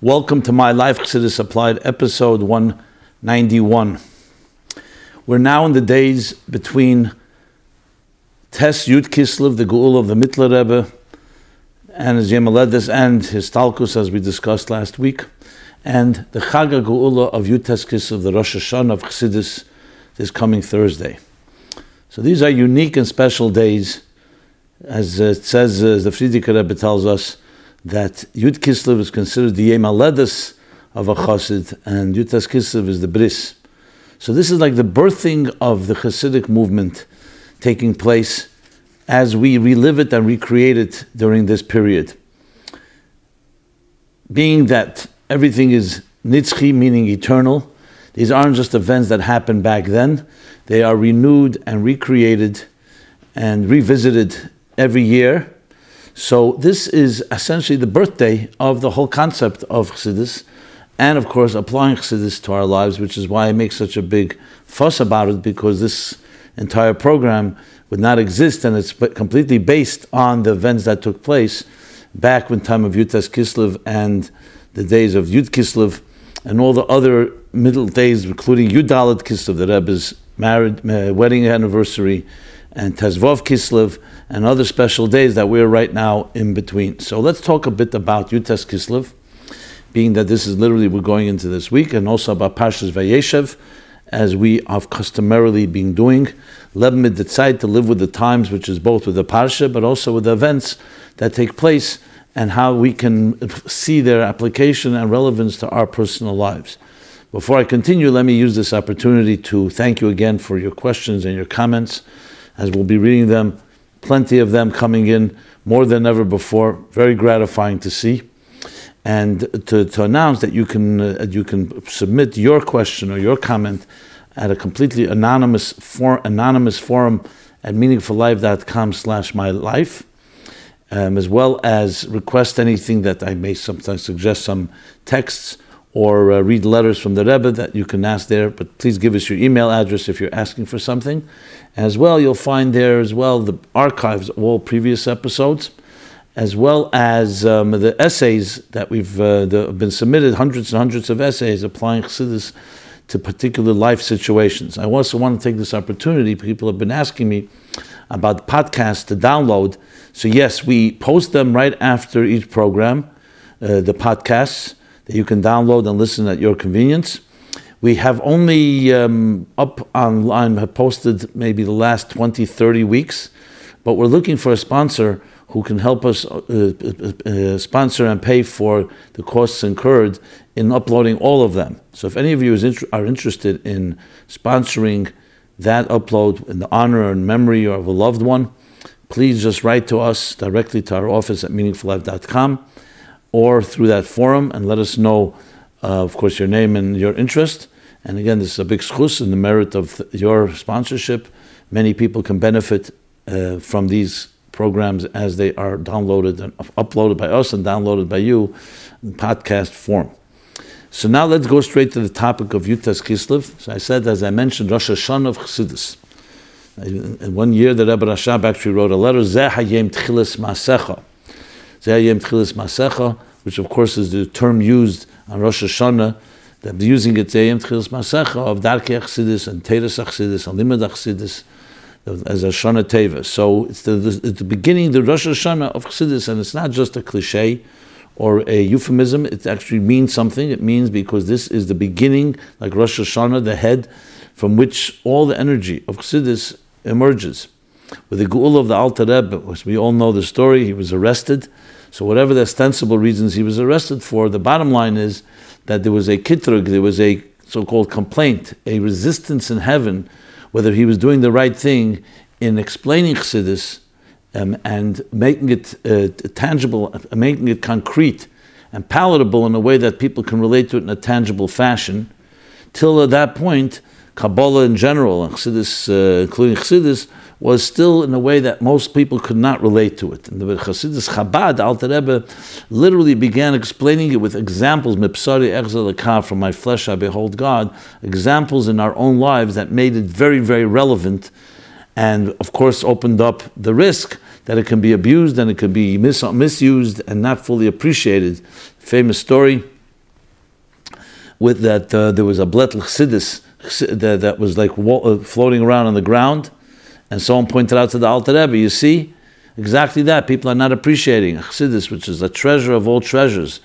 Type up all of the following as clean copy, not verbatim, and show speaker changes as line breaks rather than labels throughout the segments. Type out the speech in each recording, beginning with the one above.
Welcome to MyLife, Chassidus Applied, episode 191. We're now in the days between Tes Yud Kislev, the Geula of the Mittler Rebbe, and his Yom Haledes and his Talkus, as we discussed last week, and the Chag Geula of Yud Tes Kislev, the Rosh Hashanah of Chassidus, this coming Thursday. So these are unique and special days, as it says, as the Frierdiker Rebbe tells us, that Yud Kislev is considered the Yom Haledes of a Chassid, and Yud Tes Kislev is the Bris. So this is like the birthing of the Chassidic movement taking place as we relive it and recreate it during this period. Being that everything is nitzchi, meaning eternal, these aren't just events that happened back then, they are renewed and recreated and revisited every year. So this is essentially the birthday of the whole concept of Chassidus, and of course applying Chassidus to our lives, which is why I make such a big fuss about it, because this entire program would not exist, and it's completely based on the events that took place back when time of Yud Tes Kislev and the days of Yud Kislev and all the other middle days, including Yud Dalet Kislev, the Rebbe's wedding anniversary, and Tezvov Kislev, and other special days that we're right now in between. So let's talk a bit about Yud Tes Kislev, being that this is literally we're going into this week, and also about Parshas Vayeishev, as we have customarily been doing. Leben mit der Zeit, to live with the times, which is both with the Parsha, but also with the events that take place, and how we can see their application and relevance to our personal lives. Before I continue, let me use this opportunity to thank you again for your questions and your comments, as we'll be reading them. Plenty of them coming in, more than ever before. Very gratifying to see. And to announce that you can submit your question or your comment at a completely anonymous forum at meaningfullife.com/mylife, as well as request anything that I may sometimes suggest, some texts or read letters from the Rebbe that you can ask there, but please give us your email address if you're asking for something. As well, you'll find there as well the archives of all previous episodes, as well as the essays that we've been submitted, hundreds and hundreds of essays applying Chassidus to particular life situations. I also want to take this opportunity, people have been asking me about podcasts to download. So yes, we post them right after each program, the podcasts that you can download and listen at your convenience. We have only up online, have posted maybe the last 20, 30 weeks, but we're looking for a sponsor who can help us sponsor and pay for the costs incurred in uploading all of them. So if any of you are interested in sponsoring that upload in the honor and memory of a loved one, please just write to us directly to our office at meaningfullife.com or through that forum, and let us know, of course, your name and your interest. And again, this is a big schus in the merit of your sponsorship. Many people can benefit from these programs as they are downloaded and uploaded by us and downloaded by you in podcast form. So now let's go straight to the topic of Yud Tes Kislev. So I said, as I mentioned, Rosh Hashanah of Chassidus. In one year, the Rebbe Rashab actually wrote a letter, Zeh Hayem Tchilas Masecha. Zeh Hayem Tchilas Masecha, which of course is the term used on Rosh Hashanah, that using it Zeh Hayem Tchilas Masecha of Darkei Chassidus and Teres Chassidus and Limud Chassidus as a Shana Teva. So it's the beginning, the Rosh Hashanah of Chassidus, and it's not just a cliche or a euphemism. It actually means something. It means because this is the beginning, like Rosh Hashanah, the head from which all the energy of Chassidus emerges. With the Geula of the Alter Rebbe, which we all know the story, he was arrested. So whatever the ostensible reasons he was arrested for, the bottom line is that there was a kitrug, there was a so-called complaint, a resistance in heaven, whether he was doing the right thing in explaining Chassidus and making it tangible, making it concrete and palatable in a way that people can relate to it in a tangible fashion. Till at that point, Kabbalah in general, and Chassidus, including Chassidus, was still in a way that most people could not relate to it. And the Chassidus Chabad, Alter Rebbe, literally began explaining it with examples, Mipsari Echzel Lekah, from my flesh I behold God, examples in our own lives that made it very, very relevant, and of course opened up the risk that it can be abused and it can be misused and not fully appreciated. Famous story with that there was a bletl Chassidus that was like floating around on the ground, and someone pointed out to the Alter Rebbe, you see, exactly that. People are not appreciating Chassidus, which is a treasure of all treasures.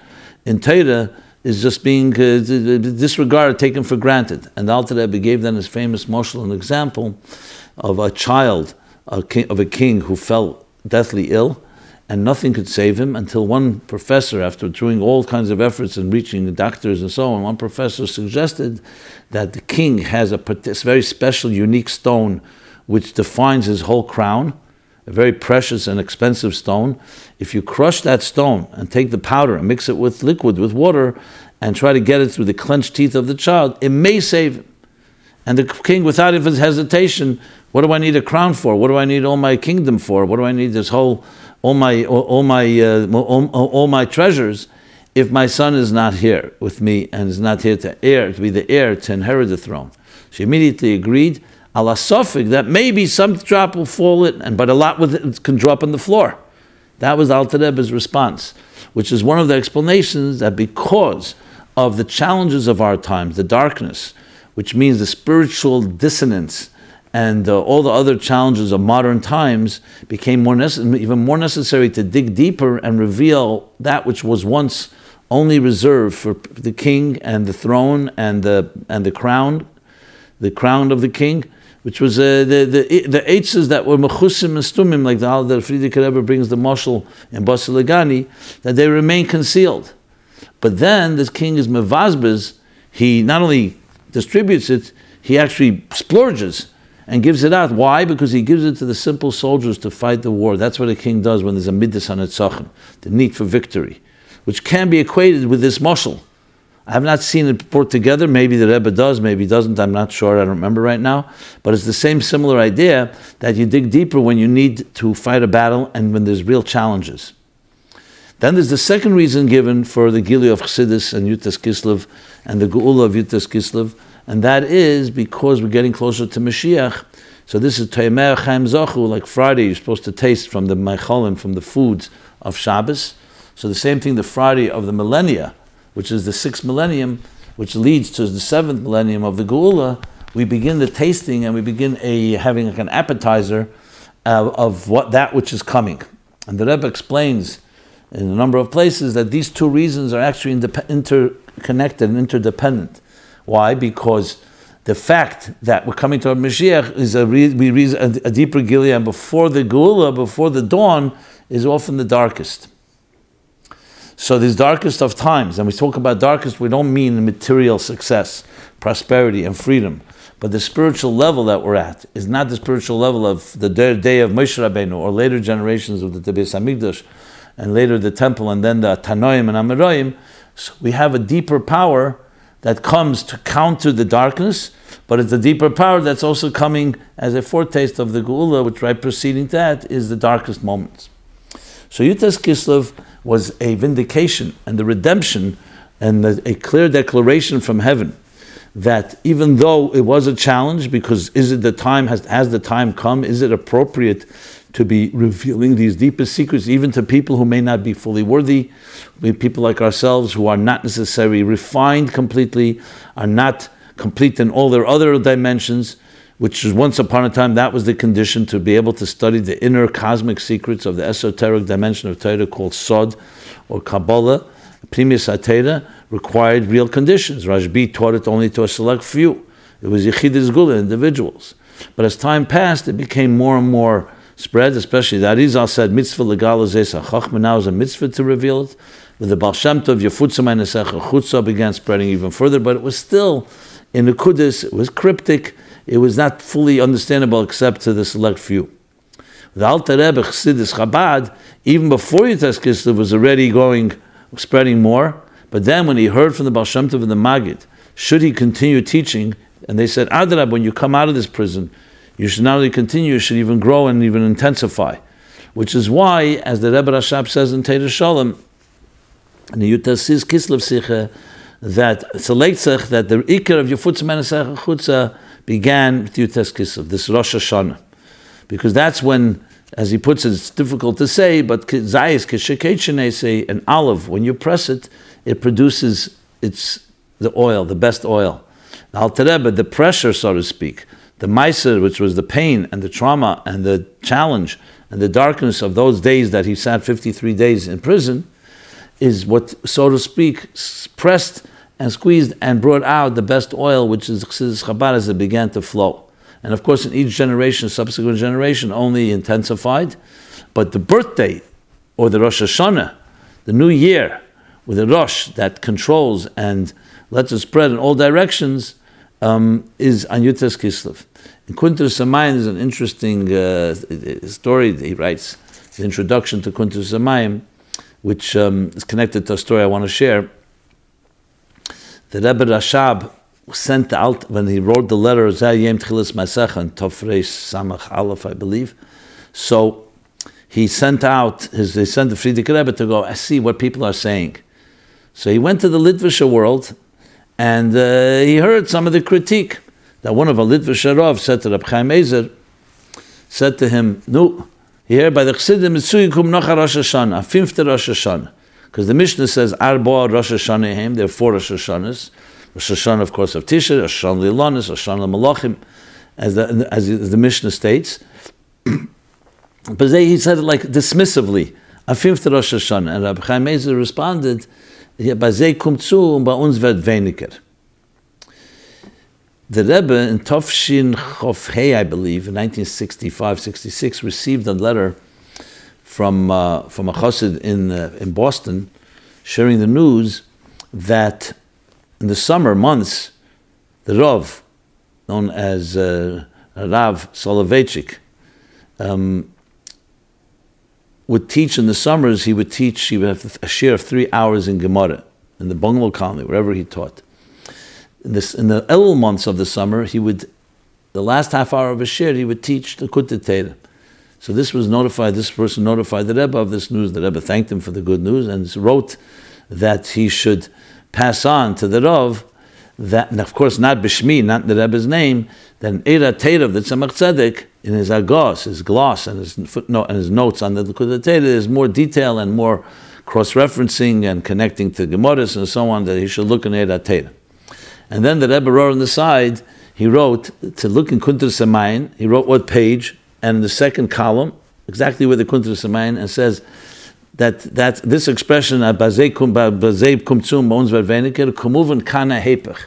In Torah, is just being disregarded, taken for granted. And the Alter Rebbe gave then his famous moshel, an example of a child of a king who fell deathly ill, and nothing could save him until one professor, after doing all kinds of efforts and reaching the doctors and so on, one professor suggested that the king has a very special, unique stone which defines his whole crown, a very precious and expensive stone. If you crush that stone and take the powder and mix it with liquid, with water, and try to get it through the clenched teeth of the child, it may save him. And the king, without even hesitation, what do I need a crown for? What do I need all my kingdom for? What do I need this whole, all my treasures, if my son is not here with me and is not here to be the heir to inherit the throne? She immediately agreed, ala sofik, that maybe some drop will fall in, but a lot with it can drop on the floor. That was Alter Rebbe's response, which is one of the explanations that because of the challenges of our times, the darkness, which means the spiritual dissonance, and all the other challenges of modern times, became even more necessary to dig deeper and reveal that which was once only reserved for the king and the throne and the crown of the king, which was the eitzes that were mechusim and stumim, like the Fraida Rebbe brings the moshel in Basilegani, that they remain concealed. But then this king is mevazbez. He not only distributes it, he actually splurges and gives it out. Why? Because he gives it to the simple soldiers to fight the war. That's what a king does when there's a midas hanetzachim, the need for victory, which can be equated with this moshel. I have not seen it put together. Maybe the Rebbe does, maybe he doesn't. I'm not sure. I don't remember right now. But it's the same similar idea that you dig deeper when you need to fight a battle and when there's real challenges. Then there's the second reason given for the Gilui of Chassidus and Yutas Kislev and the Geula of Yutas Kislev, and that is because we're getting closer to Mashiach. So this is Toymer Chaim Zachu, like Friday, you're supposed to taste from the Meicholim, from the foods of Shabbos. So the same thing, the Friday of the millennia, which is the 6th millennium, which leads to the 7th millennium of the Geula, we begin the tasting and we begin having like an appetizer of that which is coming. And the Rebbe explains in a number of places that these two reasons are actually interconnected and interdependent. Why? Because the fact that we're coming toward Mashiach is a deeper Gilead, and before the Geula, before the dawn, is often the darkest. So this darkest of times, and we talk about darkest, we don't mean material success, prosperity, and freedom, but the spiritual level that we're at is not the spiritual level of the day of Moshe Rabbeinu or later generations of the Beis Hamikdash, and later the temple, and then the Tanoim and Amoraim. So we have a deeper power that comes to counter the darkness, but it's a deeper power that's also coming as a foretaste of the Geula, which right preceding that is the darkest moments. So Yutas Kislev was a vindication and the redemption and a clear declaration from heaven that even though it was a challenge, because is it the time, has the time come, is it appropriate to be revealing these deepest secrets even to people who may not be fully worthy, people like ourselves who are not necessarily refined completely, are not complete in all their other dimensions, which is once upon a time that was the condition to be able to study the inner cosmic secrets of the esoteric dimension of Torah called Sod or Kabbalah. Primus HaTorah required real conditions. Rashbi taught it only to a select few. It was Yechidus Gula, individuals. But as time passed, it became more and more spread, especially the Arizal said, mitzvah legal zesa chachma, now is a mitzvah to reveal it. With the Baal Shem Tov, Yefutza Meinesecha Chutza began spreading even further, but it was still in the Kudus, it was cryptic, it was not fully understandable except to the select few. The Alter Rebbe Chassidus Chabad, even before Yutas Kislev, was already spreading more, but then when he heard from the Baal Shem Tov and the Maggid, should he continue teaching, and they said, Adrab, when you come out of this prison, you should not only continue, you should even grow and even intensify. Which is why, as the Rebbe Rashab says in Teira Shalom, in the Yutas Kislev Sicha, that that the Iker of Yefutza Meinesecha Chutza began with Yutas Kislev, this Rosh Hashanah. Because that's when, as he puts it, it's difficult to say, but Zayis Kesheketchenei say, an olive, when you press it, it produces its the oil, the best oil. The Alter Rebbe, the pressure, so to speak, the meiser, which was the pain and the trauma and the challenge and the darkness of those days that he sat 53 days in prison, is what, so to speak, pressed and squeezed and brought out the best oil, which is Chassidus Chabad, as it began to flow. And of course, in each generation, subsequent generation, only intensified. But the birthday, or the Rosh Hashanah, the new year, with a Rosh that controls and lets it spread in all directions, is on Yutes Kislev. In Kuntres Hamayim, there's an interesting story that he writes, the introduction to Kuntres Hamayim, which is connected to a story I want to share. The Rebbe Rashab sent out, when he wrote the letter, Zayim Tchilas Masecha, and Tofresh Samach Aleph, I believe. So he sent out, they sent the Frierdiker Rebbe to go, I see what people are saying. So he went to the Litvische world, and he heard some of the critique. That one of a Litvische Rav said to Reb Chaim Ezer, said to him, no, here by the Chassidim, Mitzuyikum Nocha Rosh Hashanah, 5th Rosh Hashanah. Because the Mishnah says, Arba Rosh Hashanah, there are 4 Rosh Hashanahs. Rosh Hashanah, of course, of Tisha, Rosh Hashanah Lilanis, Rosh Hashanah Malachim, as the Mishnah states. But he said it like dismissively, a 5th Rosh Hashanah. And Rabbi Chaim Ezer responded, Bazei kumtzu und bei uns wird weniger. The Rebbe in Tovshin Chof Hei, I believe, in 1965-66, received a letter from a Chassid in Boston, sharing the news that in the summer months, the Rav, known as Rav Soloveitchik, would teach in the summers. He would have a share of 3 hours in Gemara, in the bungalow colony, wherever he taught. In the Elul months of the summer, the last half hour of his share, he would teach the Kutet Torah. So this person notified the Rebbe of this news. The Rebbe thanked him for the good news and wrote that he should pass on to the Rav, that, and of course not Bishmi, not the Rebbe's name, that in Eira Torah of the Tzemach Tzedek, in his agos, his gloss, and his footnote and his notes on the Kutet Torah, there's more detail and more cross-referencing and connecting to Gemaras and so on, that he should look in Eira Torah. And then the Rebbe wrote on the side, he wrote, to look in Kuntres Hamayim, he wrote what page, and in the second column, exactly where the Kuntres Hamayim, and says that this expression, Bazei kumtzum b'ons v'veniker, kumuven kana hepech.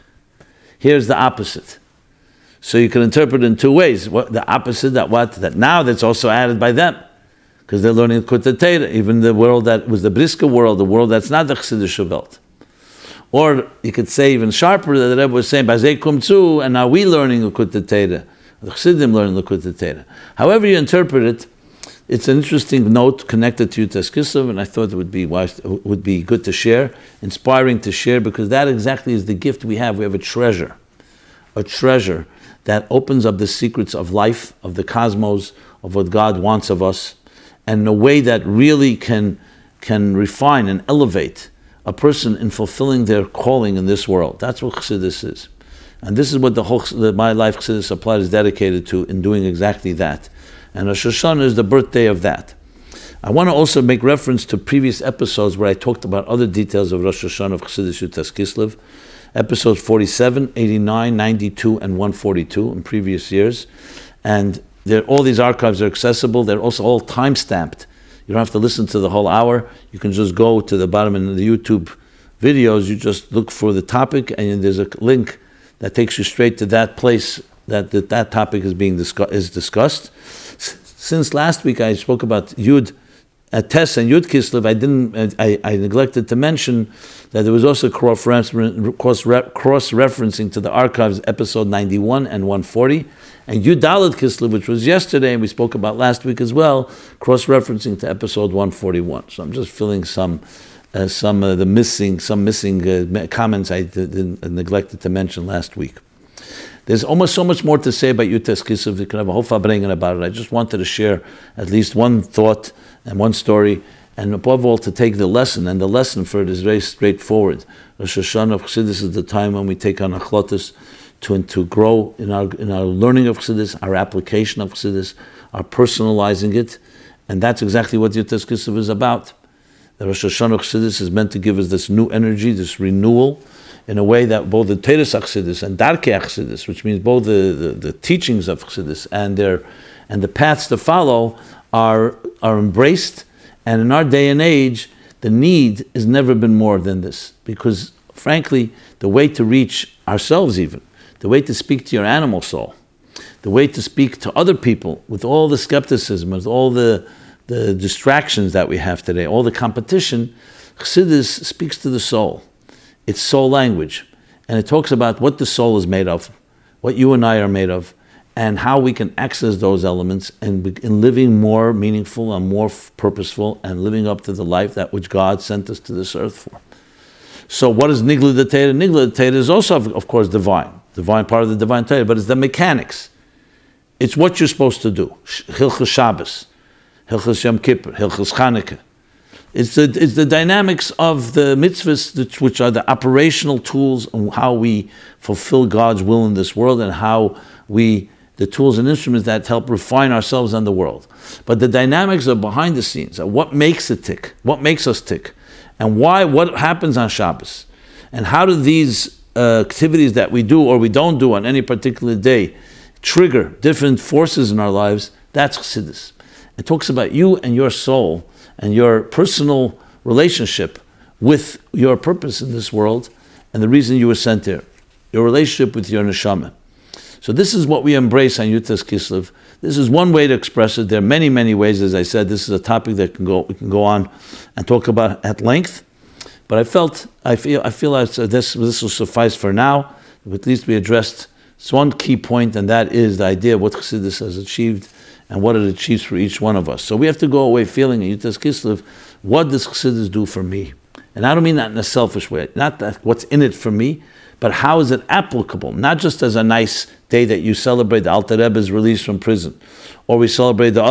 Here's the opposite. So you can interpret it in 2 ways. The opposite, that now that's also added by them, because they're learning Kutet Torah, even the world that was the Briska world, the world that's not the Chassidische Welt. Or you could say even sharper, that the Rebbe was saying, Bazei kumtzu, and now we learning the Kutet Torah. The Chassidim learning the Kutet Torah. However you interpret it, it's an interesting note connected to Yutes Kislev, and I thought it would be good to share, inspiring to share, because that exactly is the gift we have. We have a treasure that opens up the secrets of life, of the cosmos, of what God wants of us, and in a way that really can refine and elevate a person in fulfilling their calling in this world. That's what Chassidus is. And this is what the MyLife Chassidus Applied is dedicated to, in doing exactly that. And Rosh Hashanah is the birthday of that. I want to also make reference to previous episodes where I talked about other details of Rosh Hashanah of Chassidus Yutes Kislev. Episodes 47, 89, 92, and 142 in previous years. And all these archives are accessible. They're also all time-stamped. You don't have to listen to the whole hour. You can just go to the bottom in the YouTube videos. You just look for the topic, and there's a link that takes you straight to that place that topic is discussed. Since last week I spoke about Yud Tes and Yud Kislev, I neglected to mention that there was also cross-referencing to the archives, episode 91 and 140, and Yud Dalet Kislev, which was yesterday, and we spoke about last week as well, cross-referencing to episode 141. So I'm just filling some missing comments I neglected to mention last week. There's almost so much more to say about Yutes Kislev. We could have a whole fabrengen about it. I just wanted to share at least one thought and one story, and above all to take the lesson. And the lesson for it is very straightforward. Rosh Hashanah of Chassidus is the time when we take on achlotus to grow in our learning of Chassidus, our application of Chassidus, our personalizing it, and that's exactly what Yutes Kislev is about. The Rosh Hashanah of Chassidus is meant to give us this new energy, this renewal in a way that both the Teres Chassidus and Darkei Chassidus, which means both the teachings of Chassidus and the paths to follow are embraced. And in our day and age, the need has never been more than this, because frankly, the way to reach ourselves even, the way to speak to your animal soul, the way to speak to other people with all the skepticism, with all the distractions that we have today, all the competition, Chassidus speaks to the soul. It's soul language. And it talks about what the soul is made of, what you and I are made of, and how we can access those elements and in living more meaningful and more purposeful and living up to the life that which God sent us to this earth for. So what is Nigla de Teira? Nigla de Teira is also, of course, divine part of the divine Teira, but it's the mechanics. It's what you're supposed to do. Hilchos Shabbos, Hilchos Yom Kippur, Hilchos Chanukah. It's the dynamics of the mitzvahs, which are the operational tools and how we fulfill God's will in this world, and how the tools and instruments that help refine ourselves and the world. But the dynamics are behind the scenes, are what makes it tick, what makes us tick, and what happens on Shabbos, and how do these activities that we do or we don't do on any particular day trigger different forces in our lives. That's Chassidus. It talks about you and your soul and your personal relationship with your purpose in this world and the reason you were sent here, your relationship with your neshama. So this is what we embrace on Yutas Kislev. This is one way to express it. There are many, many ways. As I said, this is a topic that we can go on and talk about at length. But I feel like this will suffice for now. At least we addressed one key point, and that is the idea of what Chassidus has achieved and what it achieves for each one of us. So we have to go away feeling in Yutas Kislev, what does Chassidus do for me? And I don't mean that in a selfish way, not that what's in it for me, but how is it applicable? Not just as a nice day that you celebrate the Alter Rebbe's release from prison, or we celebrate the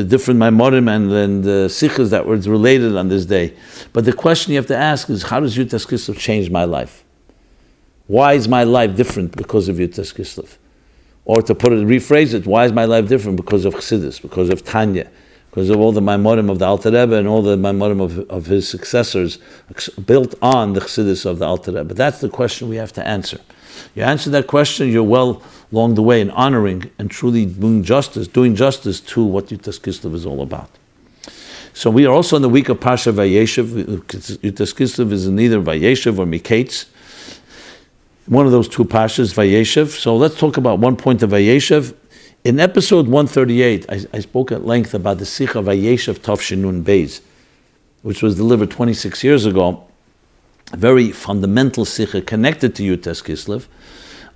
different Maimorim and the Sikhs that were related on this day. But the question you have to ask is, how does Yutas Kislev change my life? Why is my life different because of Yutas Kislev? Or to rephrase it, why is my life different because of Chassidus, because of Tanya, because of all the Maimorim of the Alter Rebbe and all the Maimorim of his successors built on the Chassidus of the Alter Rebbe? That's the question we have to answer. You answer that question, you're well along the way in honoring and truly doing justice to what Yutas Kislev is all about. So we are also in the week of Parsha Vayeishev. Yutas Kislev is in either Vayeishev or Miketz. One of those two Pashas, Vayeishev. So let's talk about one point of Vayeishev. In episode 138, I spoke at length about the Sikha Vayeishev Tavshinun Beis, which was delivered 26 years ago. A very fundamental Sikha connected to Yutas Kislev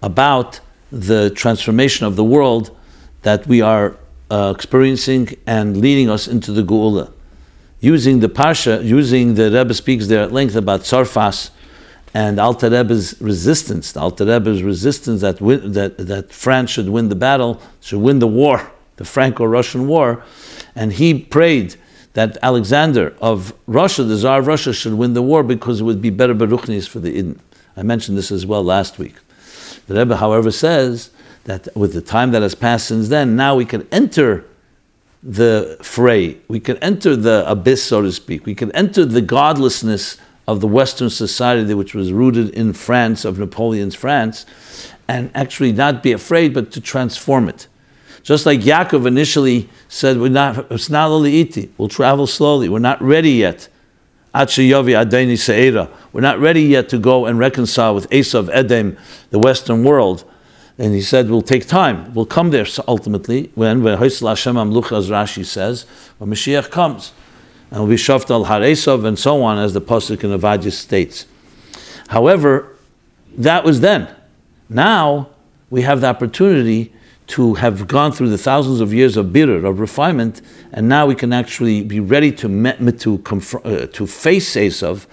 about the transformation of the world that we are experiencing and leading us into the Geula. Using the Parsha, the Rebbe speaks there at length about Tzarfas, and Alter Rebbe's resistance, that France should win the battle, should win the war, the Franco-Russian war, and he prayed that Alexander of Russia, the Tsar of Russia, should win the war because it would be better beruchnis for the Eden. I mentioned this as well last week. The Rebbe, however, says that with the time that has passed since then, now we can enter the fray, we can enter the abyss, so to speak, we can enter the godlessness of the Western society, which was rooted in France, of Napoleon's France, and actually not be afraid, but to transform it. Just like Yaakov initially said, we'll travel slowly, we're not ready yet. We're not ready yet to go and reconcile with Esav, Edom, the Western world. And he said, we'll take time, we'll come there ultimately, when Hashem Amluch, as Rashi says, when Mashiach comes. And will be shaft al har Esav and so on, as the pasuk in Avadia states. However, that was then. Now we have the opportunity to have gone through the thousands of years of birur, of refinement, and now we can actually be ready to face Esav,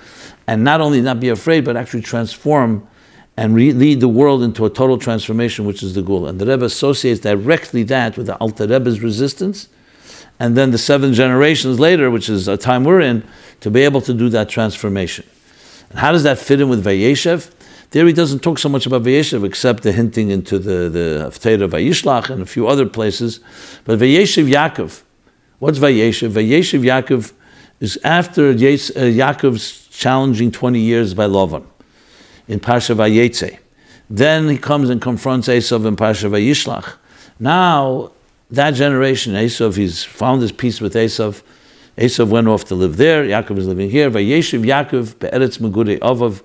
and not only not be afraid, but actually transform and lead the world into a total transformation, which is the Geula. And the Rebbe associates directly that with the Alter Rebbe's resistance, and then the 7 generations later, which is a time we're in, to be able to do that transformation. And how does that fit in with Vayeishev? There he doesn't talk so much about Vayeishev, except the hinting into the Haftarah Vayishlach and a few other places. But Vayeishev Yaakov, what's Vayeishev? Vayeishev Yaakov is after Yaakov's challenging 20 years by Lavan in Parsha Vayetze. Then he comes and confronts Esav in Parsha Vayishlach. Now, that generation, Esav, he's found his peace with Esav. Esav went off to live there. Yaakov is living here. Vayeishev Yaakov be'eretz megurei avav.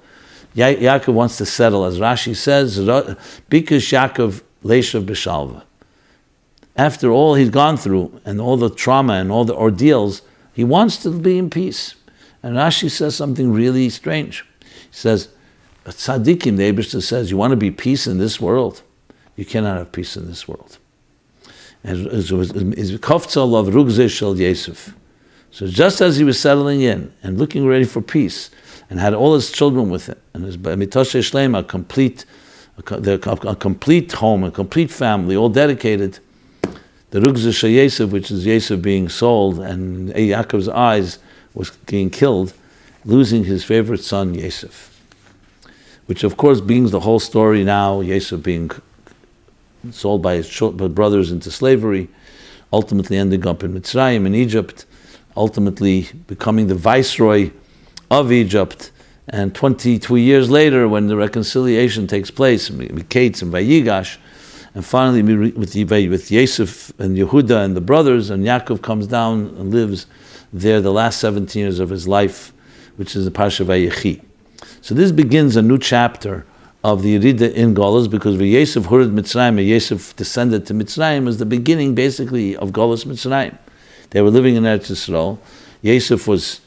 Yaakov wants to settle, as Rashi says, Bikush Yaakov leishav b'shalva. After all he's gone through, and all the trauma and all the ordeals, he wants to be in peace. And Rashi says something really strange. He says, Tzadikim, the Eibishter says, you want to be peace in this world? You cannot have peace in this world. So just as he was settling in and looking ready for peace, and had all his children with him, and his mitoshe shleim, a complete home, a complete family, all dedicated, the rugze shel Yosef, which is Yosef being sold, and Yaakov's eyes was being killed, losing his favorite son, Yosef. Which of course brings the whole story now, Yosef being sold by his brothers into slavery, ultimately ending up in Mitzrayim, in Egypt, ultimately becoming the viceroy of Egypt, and 22 years later, when the reconciliation takes place, Miketz and Vayigash, and finally with Yosef and Yehuda and the brothers, and Yaakov comes down and lives there the last 17 years of his life, which is the Parsha Vayechi. So this begins a new chapter of the Yerida in Golus, because Vayeishev Hurid Mitzrayim, Yosef descended to Mitzrayim, is the beginning basically of Golus Mitzrayim. They were living in Eretz Yisrael. Yosef was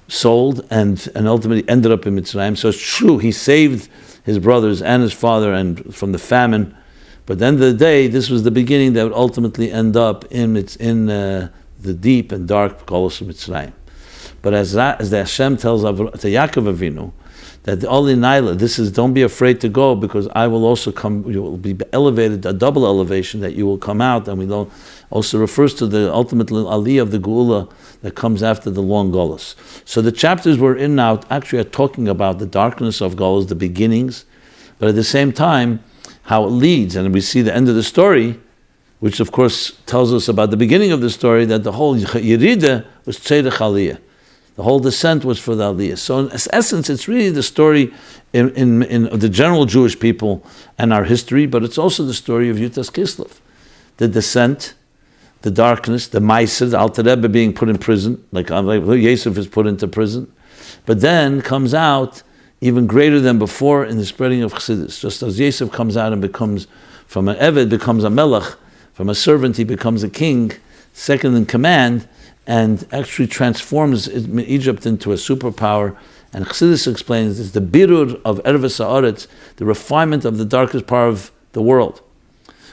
sold and ultimately ended up in Mitzrayim. So it's true, he saved his brothers and his father and from the famine. But at the end of the day, this was the beginning that would ultimately end up in the deep and dark Golus of Mitzrayim. But as the Hashem tells to Yaakov Avinu, that the Oli Naila, this is, don't be afraid to go, because I will also come, you will be elevated, a double elevation, that you will come out, and we don't, also refers to the ultimate aliyah of the Geula that comes after the long Golus. So the chapters we're in now actually are talking about the darkness of Golus, the beginnings, but at the same time, how it leads, and we see the end of the story, which of course tells us about the beginning of the story, that the whole Yerida was Tzedek Aliyah. The whole descent was for the Aliyah. So in essence, it's really the story in the general Jewish people and our history, but it's also the story of Yutas Kislev. The descent, the darkness, the Meiser, the Alter Rebbe being put in prison, like Yosef is put into prison, but then comes out even greater than before in the spreading of Chassidus. Just as Yosef comes out and becomes, from an Eved becomes a Melech, from a servant he becomes a king, second in command, and actually transforms Egypt into a superpower. And Chassidus explains it's the birur of Erves Haaretz, the refinement of the darkest part of the world,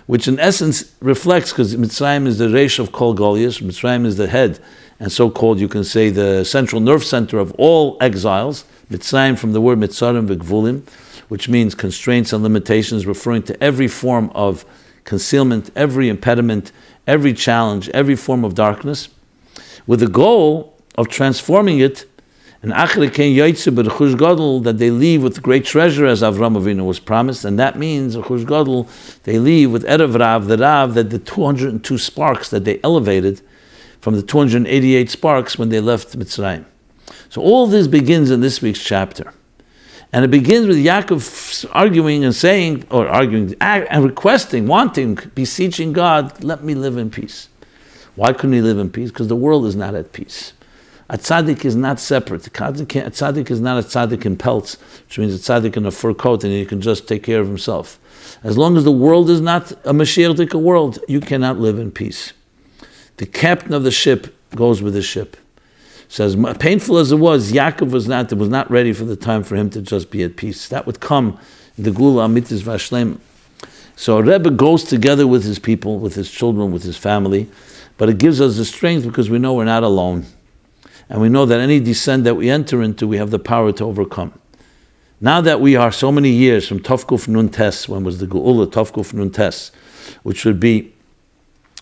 which in essence reflects, because Mitzrayim is the reish of Kol Goliath, Mitzrayim is the head, and so-called, you can say, the central nerve center of all exiles. Mitzrayim from the word Mitzarim v'Gvulim, which means constraints and limitations, referring to every form of concealment, every impediment, every challenge, every form of darkness, with the goal of transforming it, and that they leave with great treasure, as Avram Avinu was promised, and that means they leave with Erev Rav, the Rav, that the 202 sparks that they elevated from the 288 sparks when they left Mitzrayim. So all this begins in this week's chapter. And it begins with Yaakov arguing and saying, or arguing and requesting, wanting, beseeching God, let me live in peace. Why couldn't he live in peace? Because the world is not at peace. A tzaddik is not separate. A tzaddik is not a tzaddik in pelts, which means a tzaddik in a fur coat and he can just take care of himself. As long as the world is not a Mashiach world, you cannot live in peace. The captain of the ship goes with the ship. Says, painful as it was, Yaakov was not ready for the time for him to just be at peace. That would come in the Gula Amitis Vashlem. So a Rebbe goes together with his people, with his children, with his family, but it gives us the strength because we know we're not alone. And we know that any descent that we enter into, we have the power to overcome. Now that we are so many years from Tovkuf Nun Tes, when was the Geula Tovkuf Nun Tes, which would be,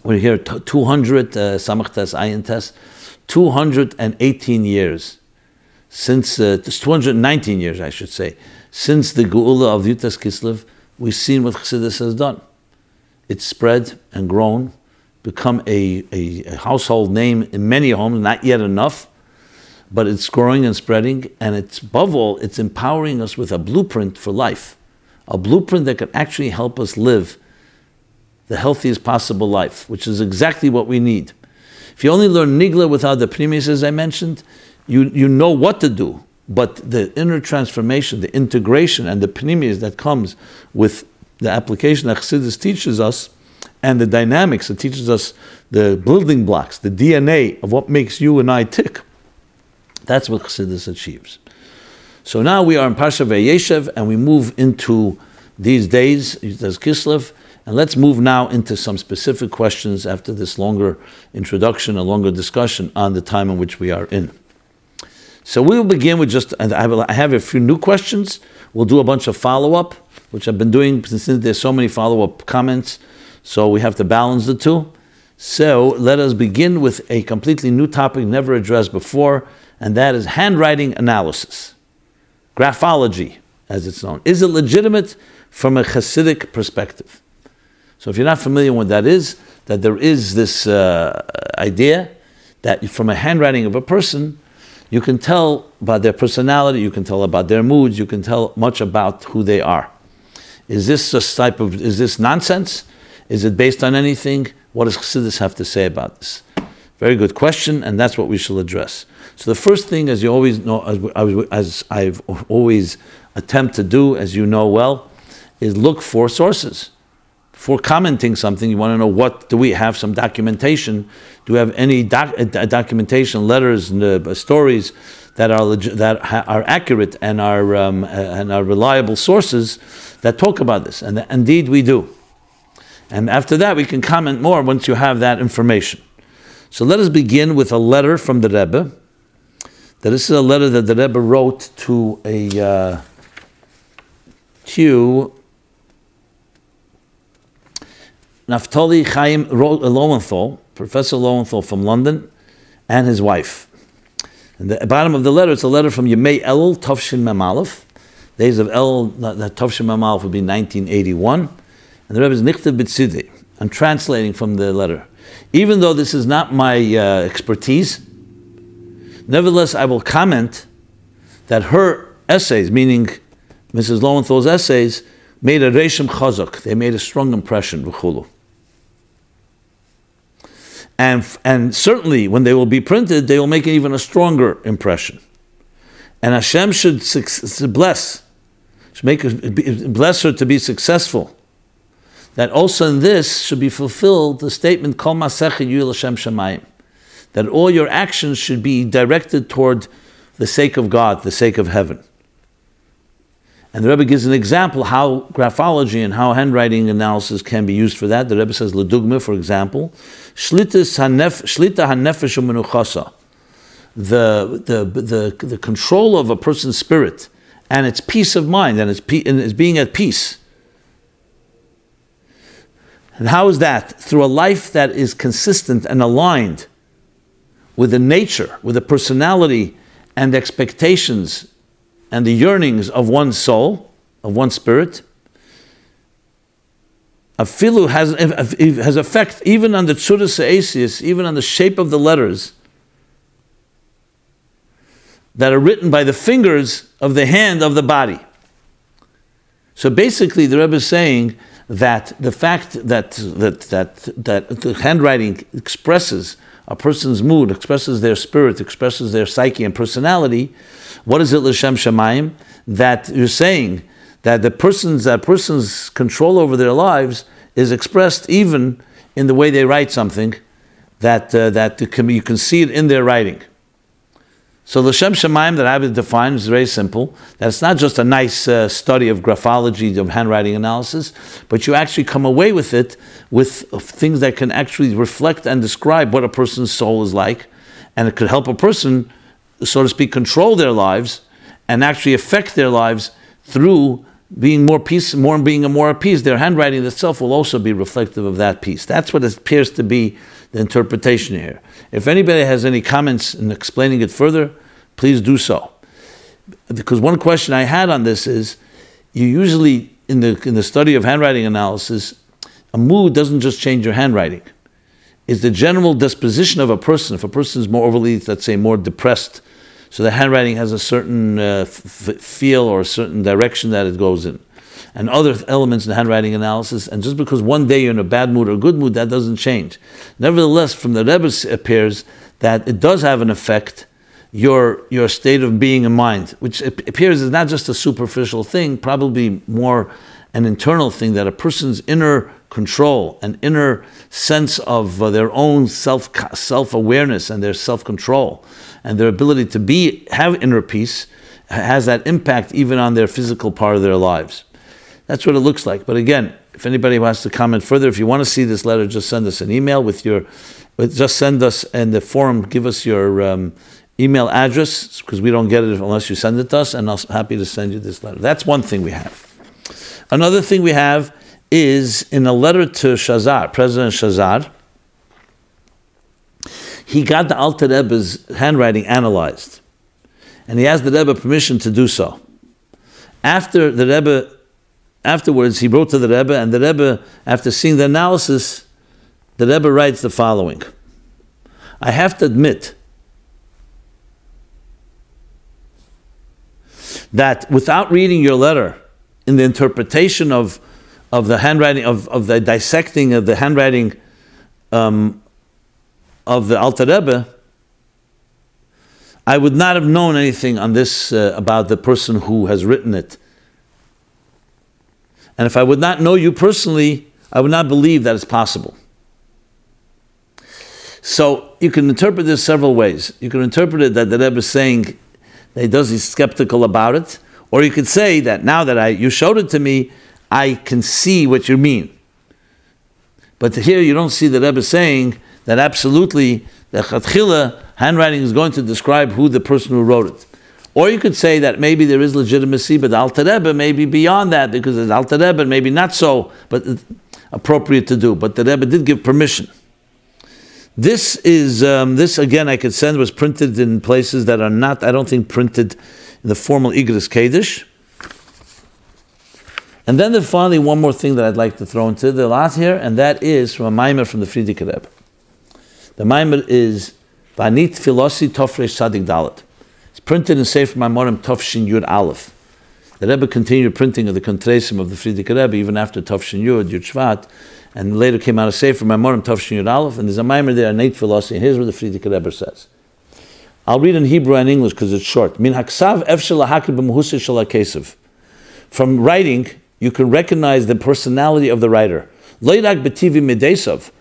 we're here 200, Samach Tes, Ayin Tes, 218 years, since, 219 years I should say, since the Geula of Yutas Kislev, we've seen what Chassidus has done. It's spread and grown, become a household name in many homes, not yet enough, but it's growing and spreading, and it's, above all, it's empowering us with a blueprint for life, a blueprint that can actually help us live the healthiest possible life, which is exactly what we need. If you only learn Nigla without the Pnimis, as I mentioned, you know what to do, but the inner transformation, the integration, and the Pnimis that comes with the application that Chassidus teaches us, and the dynamics, it teaches us the building blocks, the DNA of what makes you and I tick. That's what Chassidus achieves. So now we are in Parsha Vayeishev, and we move into these days, as Kislev, and let's move now into some specific questions after this longer introduction, a longer discussion on the time in which we are in. So we will begin with just, I have a few new questions. We'll do a bunch of follow-up, which I've been doing since there's so many follow-up comments, so we have to balance the two. So let us begin with a completely new topic never addressed before, and that is handwriting analysis. Graphology, as it's known. Is it legitimate from a Chassidic perspective? So if you're not familiar with what that is, that there is this idea that from a handwriting of a person, you can tell about their personality, you can tell about their moods, you can tell much about who they are. Is this is this nonsense? Is it based on anything? What does Chassidus have to say about this? Very good question, and that's what we shall address. So the first thing, as you always know, as I've always attempt to do, as you know well, is look for sources. Before commenting something, you want to know do we have some documentation? Do we have any documentation, letters, and stories that are accurate and are reliable sources that talk about this? And indeed we do. And after that, we can comment more once you have that information. So let us begin with a letter from the Rebbe. This is a letter that the Rebbe wrote to Naftali Chaim Lowenthal, Professor Lowenthal from London, and his wife. And the bottom of the letter, it's a letter from Yemei Elul, Tavshin Mem Aleph. Days of Elul, Tavshin Mem Aleph would be 1981. And the Rebbe is Nichtav B'tzidei. I'm translating from the letter. Even though this is not my expertise, nevertheless, I will comment that her essays, meaning Mrs. Lowenthal's essays, made a reishim chazak. They made a strong impression, v'chulu. And certainly, when they will be printed, they will make even a stronger impression. And Hashem should bless her to be successful. That also in this should be fulfilled the statement, Kol Masechet Yu L'Shem Shamayim, that all your actions should be directed toward the sake of God, the sake of heaven. And the Rebbe gives an example how graphology and how handwriting analysis can be used for that. The Rebbe says, L'dugma, for example, Shlita hanefesh u'menuchasa, the control of a person's spirit and its peace of mind and its being at peace. And how is that? Through a life that is consistent and aligned with the nature, with the personality and the expectations and the yearnings of one's soul, of one's spirit. Afilu has effect even on the tzuras ha'esius, even on the shape of the letters that are written by the fingers of the hand of the body. So basically the Rebbe is saying that the fact that the handwriting expresses a person's mood, expresses their spirit, expresses their psyche and personality, what is it l'shem shamayim? That you're saying that that person's control over their lives is expressed even in the way they write something, that you can see it in their writing. So l'shem shamayim that I would define is very simple. That it's not just a nice study of graphology, of handwriting analysis, but you actually come away with it with things that can actually reflect and describe what a person's soul is like, and it could help a person, so to speak, control their lives and actually affect their lives through being more at peace. Their handwriting itself will also be reflective of that peace. That's what it appears to be the interpretation here. If anybody has any comments in explaining it further, please do so. Because one question I had on this is, you usually, in the study of handwriting analysis, a mood doesn't just change your handwriting. It's the general disposition of a person. If a person is more overly, let's say, more depressed, So the handwriting has a certain feel or a certain direction that it goes in. And other elements in handwriting analysis, and just because one day you're in a bad mood or good mood, that doesn't change. Nevertheless, from the Rebbe appears that it does have an effect, your state of being and mind, which appears is not just a superficial thing, probably more an internal thing, that a person's inner control, an inner sense of their own self-awareness and their self-control, and their ability to have inner peace, has that impact even on their physical part of their lives. That's what it looks like. But again, if anybody wants to comment further, if you want to see this letter, just send us an email just send us in the forum, give us your email address, because we don't get it unless you send it to us, and I'm happy to send you this letter. That's one thing we have. Another thing we have is in a letter to Shazar, President Shazar, he got the Alter Rebbe's handwriting analyzed, and he asked the Rebbe permission to do so. Afterwards, he wrote to the Rebbe, and the Rebbe, after seeing the analysis, the Rebbe writes the following: I have to admit that without reading your letter, in the interpretation of the handwriting, of the dissecting of the handwriting of the Alter Rebbe, I would not have known anything on this about the person who has written it. And if I would not know you personally, I would not believe that it's possible. So you can interpret this several ways. You can interpret it that the Rebbe is saying that he's skeptical about it, or you could say that now that you showed it to me, I can see what you mean. But here you don't see the Rebbe saying that absolutely the Chatchila handwriting is going to describe who the person who wrote it. Or you could say that maybe there is legitimacy, but the Alter Rebbe may be beyond that, because the Alter Rebbe maybe not so, but appropriate to do. But the Rebbe did give permission. This is, this again I could send, was printed in places that are not, I don't think, printed in the formal Igris Kodesh. And then there's finally one more thing that I'd like to throw into the lot here, and that is from a Maimer from the Frierdiker Rebbe. The Maimer is Vanit Filosi Tofresh Sadik Dalet. It's printed in Sefer Maimorim Tofshin Yud Aleph. The Rebbe continued printing of the Kontresim of the Frierdiker Rebbe even after Tofshin Yud Shvat, and later came out of Sefer Maimorim Tofshin Yud Aleph, and there's a Maimer there, Neit Filosi, and here's what the Frierdiker Rebbe says. I'll read in Hebrew and English because it's short. Min haksav efshel lahakir b'mehusay shel hakesav. From writing, you can recognize the personality of the writer. Lo rak b'tivi midesav,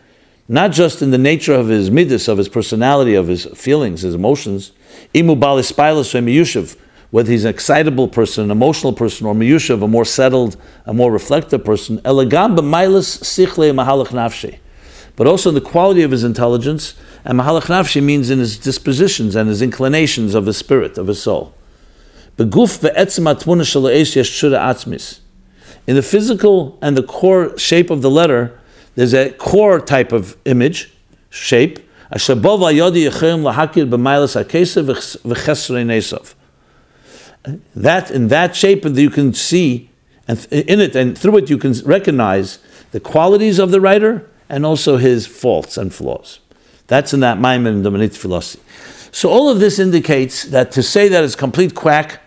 not just in the nature of his midas, of his personality, of his feelings, his emotions. Imu bal ispailas or miyushav, whether he's an excitable person, an emotional person, or miyushav, a more settled, a more reflective person. Elegam b'mailas sichle mahalach nafshi, but also the quality of his intelligence. And mahalach nafshi means in his dispositions and his inclinations of his spirit, of his soul. Beguf ve'etzem atmuna shel ha'esh yesh shura atzmis. In the physical and the core shape of the letter, there's a core type of image, shape. That in that shape you can see, and in it and through it you can recognize the qualities of the writer and also his faults and flaws. That's in that Maimer in the Manit Philosophy. So all of this indicates that to say that it's complete quack,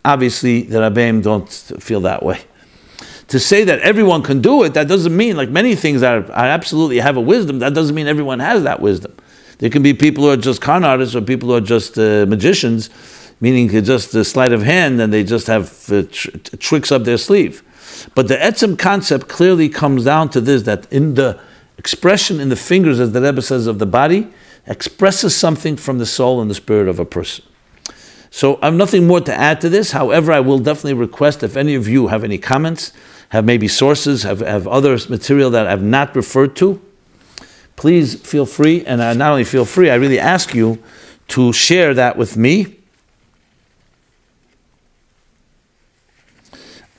obviously the Rabbeim don't feel that way. To say that everyone can do it, that doesn't mean, like many things that are absolutely have a wisdom, that doesn't mean everyone has that wisdom. There can be people who are just con artists or people who are just magicians, meaning just a sleight of hand and they just have tricks up their sleeve. But the etzem concept clearly comes down to this, that in the expression in the fingers, as the Rebbe says, of the body, expresses something from the soul and the spirit of a person. So I have nothing more to add to this. However, I will definitely request if any of you have any comments, have maybe sources, have other material that I have not referred to, please feel free, and not only feel free, I really ask you to share that with me.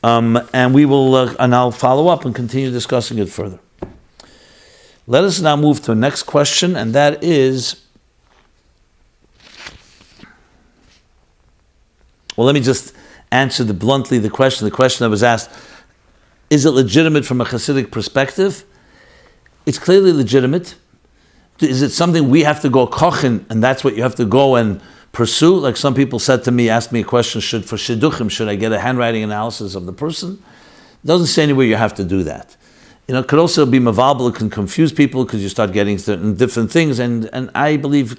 And we will, and I'll follow up and continue discussing it further. Let us now move to the next question, and that is, well, let me just answer bluntly the question. The question that was asked, is it legitimate from a Chassidic perspective? It's clearly legitimate. Is it something we have to go kochen, and that's what you have to go and pursue, like some people said to me, asked me a question, for shidduchim, should I get a handwriting analysis of the person? It doesn't say anywhere you have to do that. It could also be mavalbal, it can confuse people because you start getting certain different things, and I believe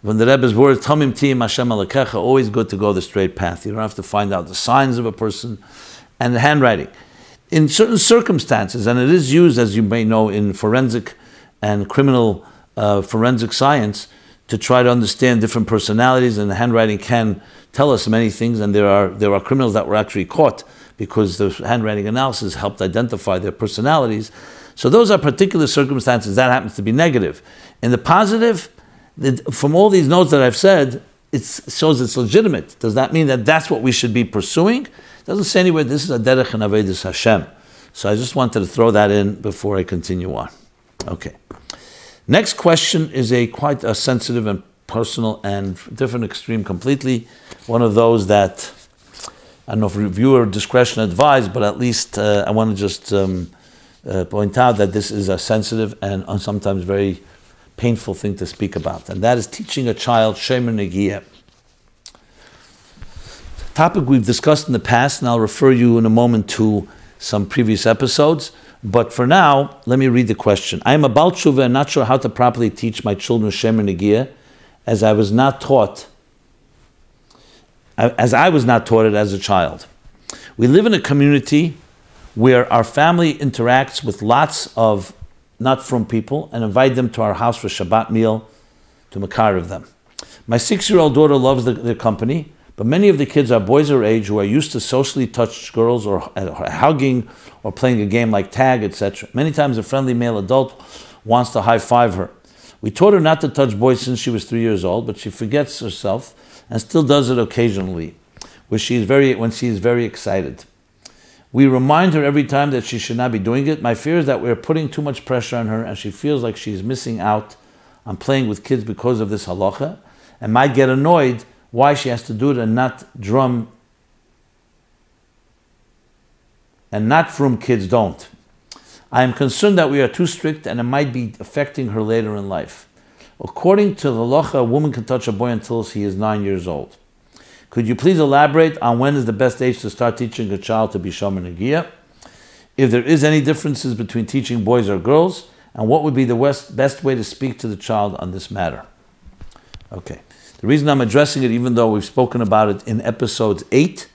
when the Rebbe's word, Tamim Tiyim Hashem Alekecha, always good to go the straight path. You don't have to find out the signs of a person. And the handwriting. In certain circumstances, and it is used, as you may know, in forensic and criminal forensic science, to try to understand different personalities, and the handwriting can tell us many things, and there are criminals that were actually caught because the handwriting analysis helped identify their personalities. So those are particular circumstances that happens to be negative. In the positive, from all these notes that I've said, it shows it's legitimate. Does that mean that that's what we should be pursuing? It doesn't say anywhere this is a derech and avedus Hashem. So I just wanted to throw that in before I continue on. Okay. Next question is quite a sensitive and personal and different extreme completely. One of those that, I don't know if viewer discretion advised, but at least I want to just point out that this is a sensitive and sometimes very painful thing to speak about. And that is teaching a child Shomer Negia. Topic we've discussed in the past, and I'll refer you in a moment to some previous episodes. But for now, let me read the question. I am a Baal Tshuva and not sure how to properly teach my children Shomer Negia, as I was not taught it as a child. We live in a community where our family interacts with lots of not from people and invite them to our house for Shabbat meal to makarev them. My 6-year-old daughter loves their company, but many of the kids are boys her age who are used to socially touched girls or hugging or playing a game like tag, etc. Many times a friendly male adult wants to high-five her. We taught her not to touch boys since she was 3 years old, but she forgets herself and still does it occasionally, when she is very excited. We remind her every time that she should not be doing it. My fear is that we're putting too much pressure on her and she feels like she's missing out on playing with kids because of this halacha and might get annoyed why she has to do it and not from kids don't. I am concerned that we are too strict and it might be affecting her later in life. According to the halacha, a woman can touch a boy until he is 9 years old. Could you please elaborate on when is the best age to start teaching a child to be Shomer Negia? If there is any differences between teaching boys or girls, and what would be the best way to speak to the child on this matter? Okay. The reason I'm addressing it, even though we've spoken about it in episodes 8,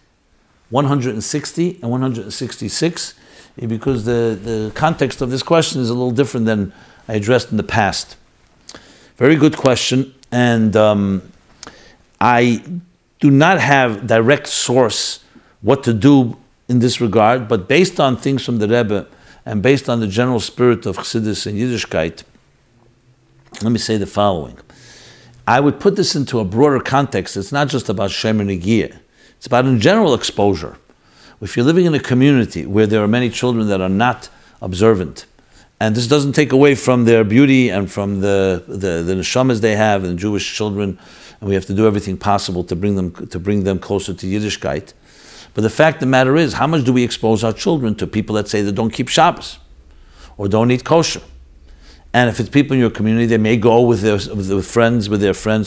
160, and 166, is because the context of this question is a little different than I addressed in the past. Very good question, and I do not have direct source what to do in this regard, but based on things from the Rebbe and based on the general spirit of Chassidus and Yiddishkeit, let me say the following. I would put this into a broader context. It's not just about Shomer Negia. It's about in general exposure. If you're living in a community where there are many children that are not observant, and this doesn't take away from their beauty and from the neshamas they have and Jewish children, and we have to do everything possible to bring them closer to Yiddishkeit. But the fact of the matter is, how much do we expose our children to people that say they don't keep Shabbos or don't eat kosher? And if it's people in your community, they may go with their friends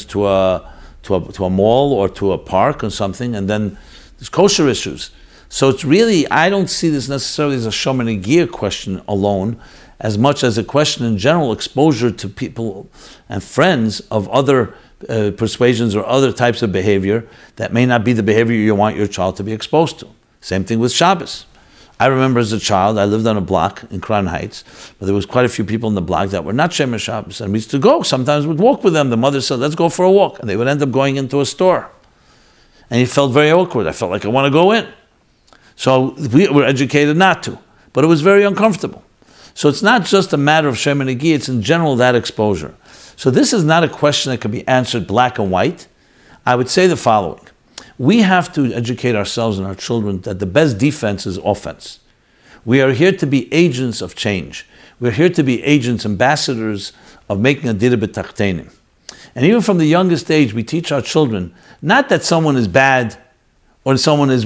to a mall or to a park or something, and then there's kosher issues. So it's really, I don't see this necessarily as a Shomer Negia question alone, as much as a question in general, exposure to people and friends of other persuasions or other types of behavior that may not be the behavior you want your child to be exposed to. Same thing with Shabbos. I remember as a child, I lived on a block in Crown Heights, but there was quite a few people in the block that were not Shomer Shabbos, and we used to go. Sometimes we'd walk with them. The mother said, let's go for a walk. And they would end up going into a store. And he felt very awkward. I felt like I want to go in. So we were educated not to. But it was very uncomfortable. So it's not just a matter of Shomer Negia, it's in general that exposure. So this is not a question that can be answered black and white. I would say the following. We have to educate ourselves and our children that the best defense is offense. We are here to be agents of change. We're here to be agents, ambassadors of making a dira b'tachtenim. And even from the youngest age, we teach our children, not that someone is bad or someone is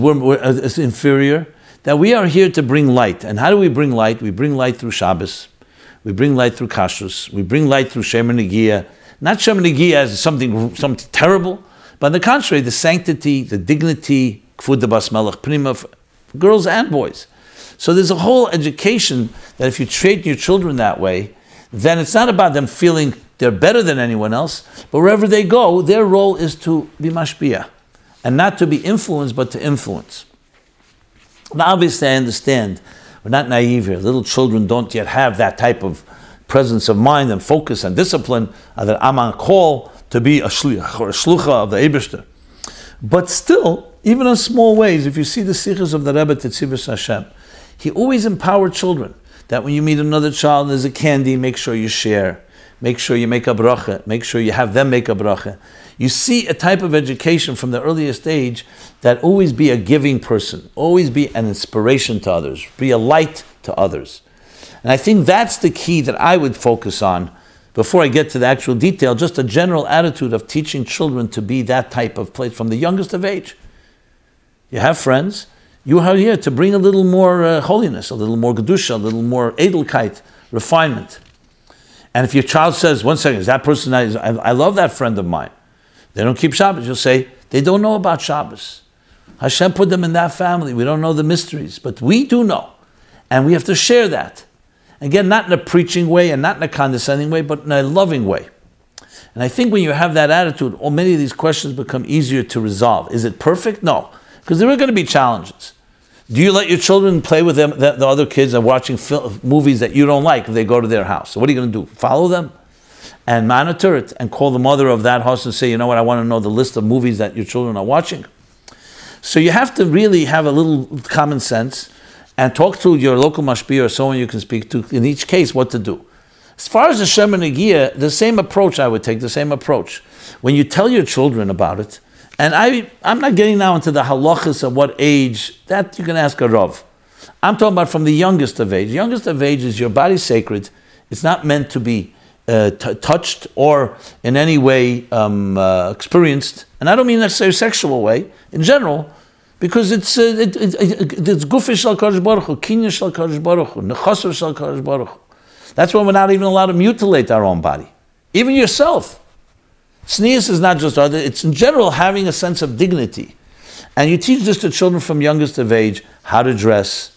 inferior, that we are here to bring light. And how do we bring light? We bring light through Shabbos. We bring light through Kashrus. We bring light through Shomer Negia. Not Shomer Negia as something terrible, but on the contrary, the sanctity, the dignity, kfud bas melech prima, girls and boys. So there's a whole education that if you treat your children that way, then it's not about them feeling they're better than anyone else, but wherever they go, their role is to be mashpia, and not to be influenced, but to influence. Now, obviously, I understand, we're not naive here. Little children don't yet have that type of presence of mind and focus and discipline that I'm on call to be a shliach or a shlucha of the Eibishter. But still, even in small ways, if you see the sichos of the Rebbe Tetzivus Hashem, he always empowered children that when you meet another child and there's a candy, make sure you share. Make sure you make a bracha. Make sure you have them make a bracha. You see a type of education from the earliest age that always be a giving person, always be an inspiration to others, be a light to others. And I think that's the key that I would focus on before I get to the actual detail, just a general attitude of teaching children to be that type of place from the youngest of age. You have friends, you are here to bring a little more holiness, a little more gedusha, a little more edelkeit, refinement. And if your child says, one second, is that person, I love that friend of mine. They don't keep Shabbos. You'll say, they don't know about Shabbos. Hashem put them in that family. We don't know the mysteries, but we do know. And we have to share that. Again, not in a preaching way and not in a condescending way, but in a loving way. And I think when you have that attitude, many of these questions become easier to resolve. Is it perfect? No. Because there are going to be challenges. Do you let your children play with them, the other kids are watching movies that you don't like if they go to their house? So what are you going to do? Follow them and monitor it and call the mother of that house and say, you know what, I want to know the list of movies that your children are watching. So you have to really have a little common sense and talk to your local mashpia or someone you can speak to in each case what to do. As far as the Shomer Negia, the same approach I would take, the same approach. When you tell your children about it, and I'm not getting now into the halachas of what age, that you can ask a Rav. I'm talking about from the youngest of age. The youngest of age is your body sacred. It's not meant to be touched or in any way experienced. And I don't mean necessarily sexual way, in general, because it's gufish shel Kadosh Baruch Hu, kinya shel Kadosh Baruch Hu, nechasav shel Kadosh Baruch Hu. That's when we're not even allowed to mutilate our own body. Even yourself. Tznius is not just other, it's in general having a sense of dignity. And you teach this to children from youngest of age, how to dress.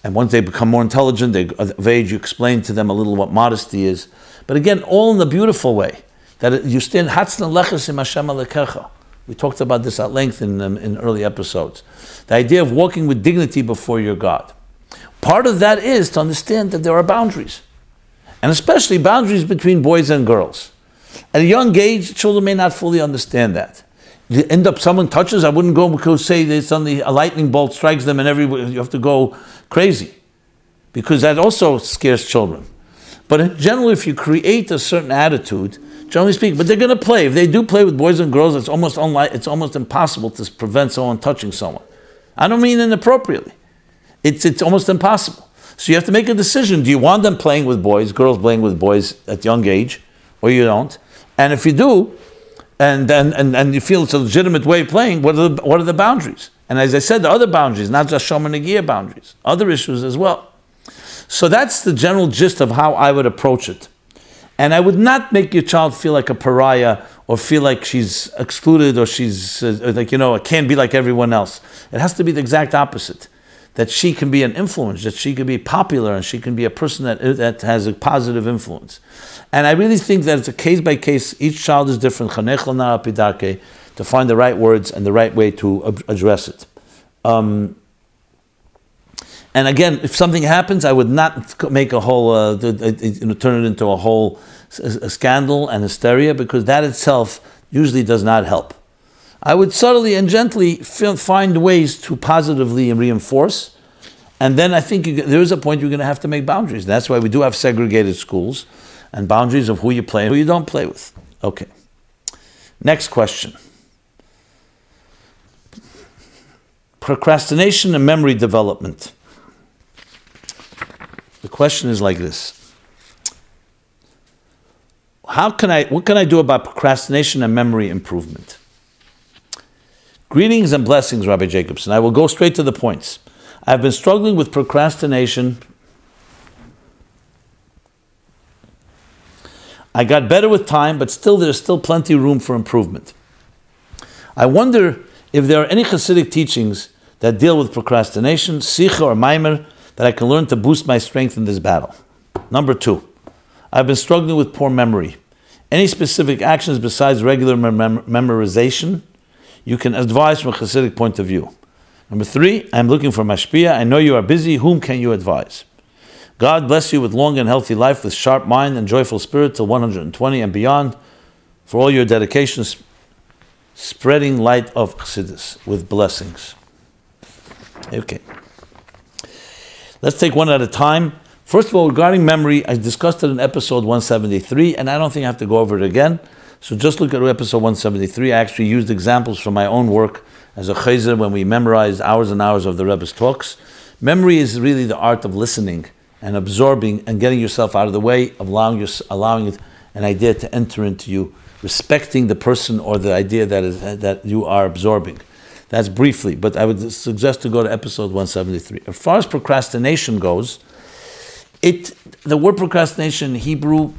And once they become more intelligent, of age, you explain to them a little what modesty is. But again, all in the beautiful way. That you stand, Hatzna leches im Hashem alekecha. We talked about this at length in early episodes. The idea of walking with dignity before your God. Part of that is to understand that there are boundaries. And especially boundaries between boys and girls. At a young age, children may not fully understand that. You end up, someone touches, I wouldn't go because say that suddenly a lightning bolt strikes them and you have to go crazy. Because that also scares children. But in general, if you create a certain attitude, generally speaking, but they're going to play. If they do play with boys and girls, it's almost impossible to prevent someone touching someone. I don't mean inappropriately. It's almost impossible. So you have to make a decision. Do you want them playing with boys, girls playing with boys at young age, or you don't? And if you do, and you feel it's a legitimate way of playing, what are the boundaries? And as I said, the other boundaries, not just Shomer Negia boundaries, other issues as well. So that's the general gist of how I would approach it. And I would not make your child feel like a pariah or feel like she's excluded or she's can't be like everyone else. It has to be the exact opposite. That she can be an influence, that she can be popular, and she can be a person that has a positive influence. And I really think that it's a case by case, each child is different, to find the right words and the right way to address it. And again, if something happens, I would not make a whole, turn it into a whole scandal and hysteria, because that itself usually does not help. I would subtly and gently find ways to positively reinforce. And then I think there is a point you're going to have to make boundaries. That's why we do have segregated schools and boundaries of who you play and who you don't play with. Okay. Next question. Procrastination and memory development. The question is like this. What can I do about procrastination and memory improvement? Greetings and blessings, Rabbi Jacobson. I will go straight to the points. I've been struggling with procrastination. I got better with time, but still there's still plenty of room for improvement. I wonder if there are any Chassidic teachings that deal with procrastination, sicha or maimer, that I can learn to boost my strength in this battle. Number 2, I've been struggling with poor memory. Any specific actions besides regular memorization you can advise from a Chassidic point of view? Number 3, I'm looking for mashpia. I know you are busy. Whom can you advise? God bless you with long and healthy life, with sharp mind and joyful spirit till 120 and beyond, for all your dedications, spreading light of Chassidus with blessings. Okay. Let's take one at a time. First of all, regarding memory, I discussed it in episode 173, and I don't think I have to go over it again. So just look at episode 173. I actually used examples from my own work as a chayzer when we memorized hours and hours of the Rebbe's talks. Memory is really the art of listening and absorbing and getting yourself out of the way, of allowing an idea to enter into you, respecting the person or the idea that you are absorbing. That's briefly, but I would suggest to go to episode 173. As far as procrastination goes, the word procrastination in Hebrew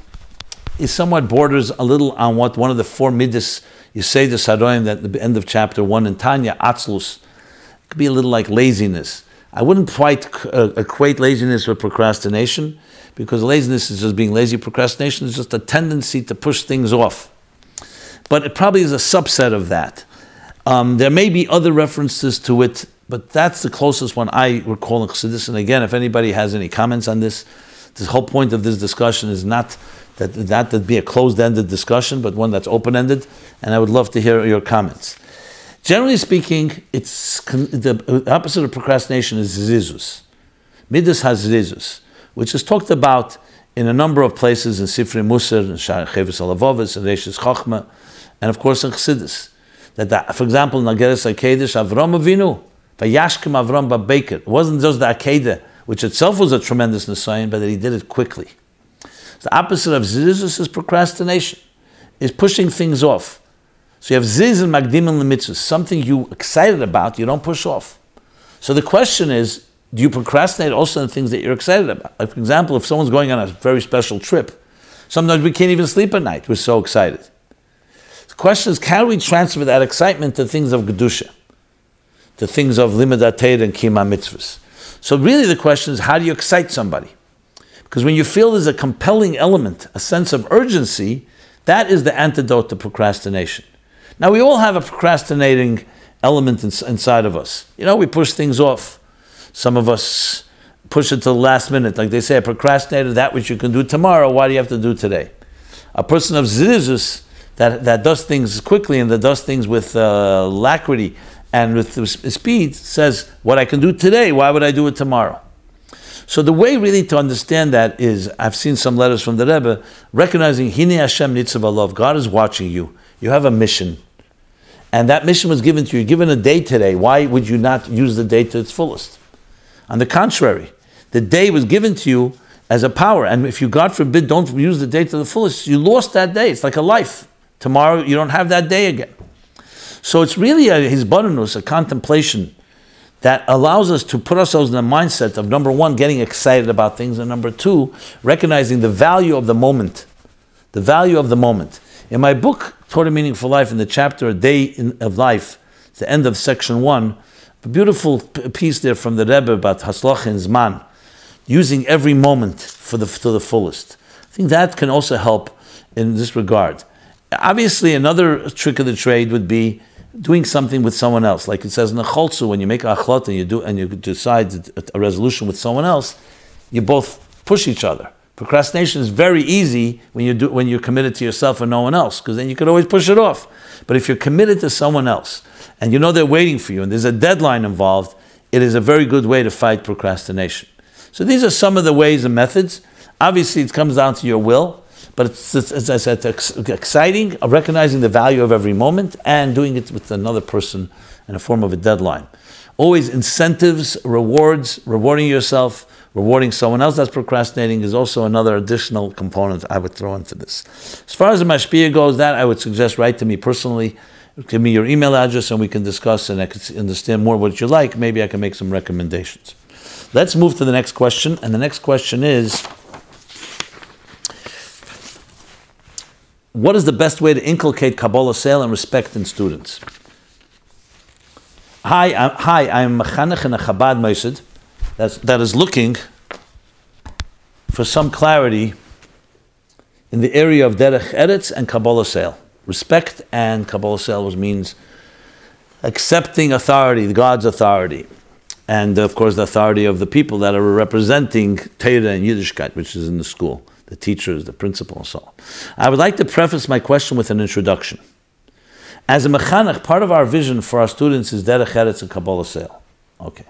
is somewhat borders a little on what one of the 4 midas you say the Saroim at the end of chapter 1 in Tanya, Atzlus. It could be a little like laziness. I wouldn't quite equate laziness with procrastination, because laziness is just being lazy. Procrastination is just a tendency to push things off. But it probably is a subset of that. There may be other references to it, but that's the closest one I recall in Chassidus. And again, if anybody has any comments on this, the whole point of this discussion is not that to be a closed-ended discussion, but one that's open-ended, and I would love to hear your comments. Generally speaking, the opposite of procrastination is zizus. Midas has zizus, which is talked about in a number of places in Sifrei Musar, in Cheves Alavovis, in Reishis Chochma, and of course in Chassidus. For example, in Ageres HaKedesh, Avram Avinu, Vayashkem Avram Babeker. It wasn't just the Akedah, which itself was a tremendous Nisayan, but that he did it quickly. The opposite of zizus is procrastination, is pushing things off. So you have ziz and magdim and lemitzvahs, something you're excited about, you don't push off. So the question is, do you procrastinate also on things that you're excited about? Like, for example, if someone's going on a very special trip, sometimes we can't even sleep at night, we're so excited. The question is, can we transfer that excitement to things of Gedusha, to things of Limud Torah and Kima Mitzvahs? So really the question is, how do you excite somebody? Because when you feel there's a compelling element, a sense of urgency, that is the antidote to procrastination. Now, we all have a procrastinating element inside of us. You know, we push things off. Some of us push it to the last minute. Like they say, I procrastinated that which you can do tomorrow. Why do you have to do today? A person of zizus that does things quickly and that does things with alacrity and with speed says, what I can do today, why would I do it tomorrow? So the way really to understand that is, I've seen some letters from the Rebbe, recognizing Hine Hashem Nitzav Alav, God is watching you. You have a mission. And that mission was given to you. You're given a day today. Why would you not use the day to its fullest? On the contrary, the day was given to you as a power. And if you, God forbid, don't use the day to the fullest, you lost that day. It's like a life. Tomorrow, you don't have that day again. So it's really a hisbonenus, a contemplation that allows us to put ourselves in a mindset of, number one, getting excited about things, and number two, recognizing the value of the moment. The value of the moment. In my book, Torah Meaningful Life, in the chapter A Day of Life, the end of section 1, a beautiful piece there from the Rebbe about Haslach and Zman, using every moment to the fullest. I think that can also help in this regard. Obviously, another trick of the trade would be doing something with someone else. Like it says in the Cholzu, when you make a achlot and you decide a resolution with someone else, you both push each other. Procrastination is very easy when you're committed to yourself and no one else, because then you could always push it off. But if you're committed to someone else, and you know they're waiting for you, and there's a deadline involved, it is a very good way to fight procrastination. So these are some of the ways and methods. Obviously, it comes down to your will, but it's, as I said, exciting, recognizing the value of every moment, and doing it with another person in a form of a deadline. Always incentives, rewards, rewarding yourself, rewarding someone else that's procrastinating is also another additional component I would throw into this. As far as the mashpia goes, that I would suggest write to me personally. Give me your email address and we can discuss, and I can understand more what you like. Maybe I can make some recommendations. Let's move to the next question, and the next question is, what is the best way to inculcate kabolas and respect in students? I'm mechanech in a Chabad Mosid that is looking for some clarity in the area of derech eretz and kabolas. Respect and kabolas, which means accepting authority, God's authority, and of course the authority of the people that are representing Torah and Yiddishkeit, which is in the school, the teachers, the principal, and so on. I would like to preface my question with an introduction. As a mechanech, part of our vision for our students is derech eretz and kabolas. Okay.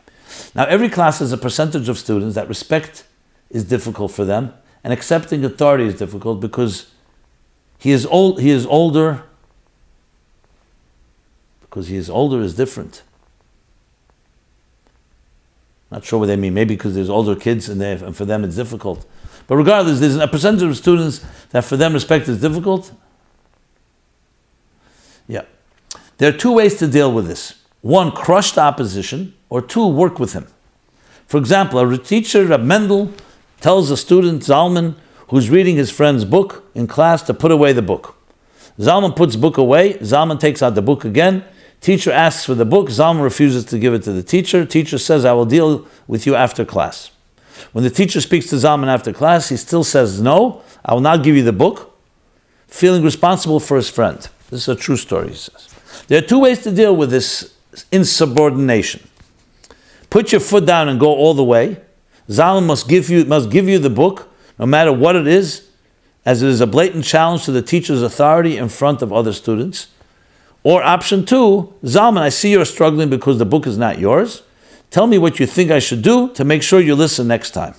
Now every class has a percentage of students that respect is difficult for them, and accepting authority is difficult because he is older. Because he is older is different. Not sure what they mean. Maybe because there's older kids and for them it's difficult. But regardless, there's a percentage of students that for them respect is difficult. Yeah. There are two ways to deal with this. One, crush the opposition, or two, work with him. For example, a teacher, Rab Mendel, tells a student, Zalman, who's reading his friend's book in class, to put away the book. Zalman puts book away, Zalman takes out the book again, teacher asks for the book, Zalman refuses to give it to the teacher, teacher says, I will deal with you after class. When the teacher speaks to Zalman after class, he still says, no, I will not give you the book, feeling responsible for his friend. This is a true story, he says. There are two ways to deal with this insubordination. Put your foot down and go all the way. Zalman must give you the book, no matter what it is, as it is a blatant challenge to the teacher's authority in front of other students. Or option two, Zalman, I see you're struggling because the book is not yours. Tell me what you think I should do to make sure you listen next time.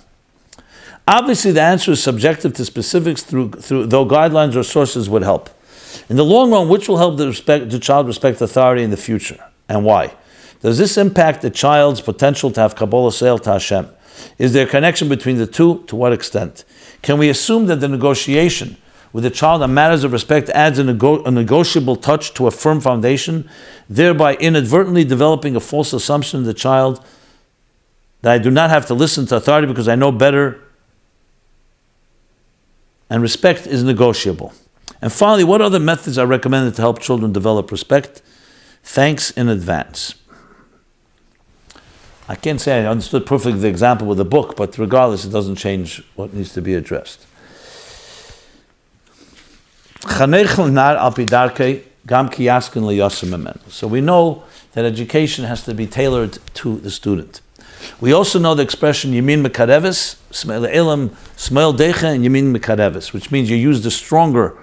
Obviously, the answer is subjective to specifics, though guidelines or sources would help. In the long run, which will help the child respect authority in the future, and why? Does this impact the child's potential to have kabolas to Hashem? Is there a connection between the two? To what extent? Can we assume that the negotiation with the child on matters of respect adds a negotiable touch to a firm foundation, thereby inadvertently developing a false assumption of the child that I do not have to listen to authority because I know better, and respect is negotiable? And finally, what other methods are recommended to help children develop respect? Thanks in advance. I can't say I understood perfectly the example with the book, but regardless, it doesn't change what needs to be addressed. So we know that education has to be tailored to the student. We also know the expression Yamin Mekareves, Smail Elam, Smail Decha, and Yamin Mekareves, which means you use the stronger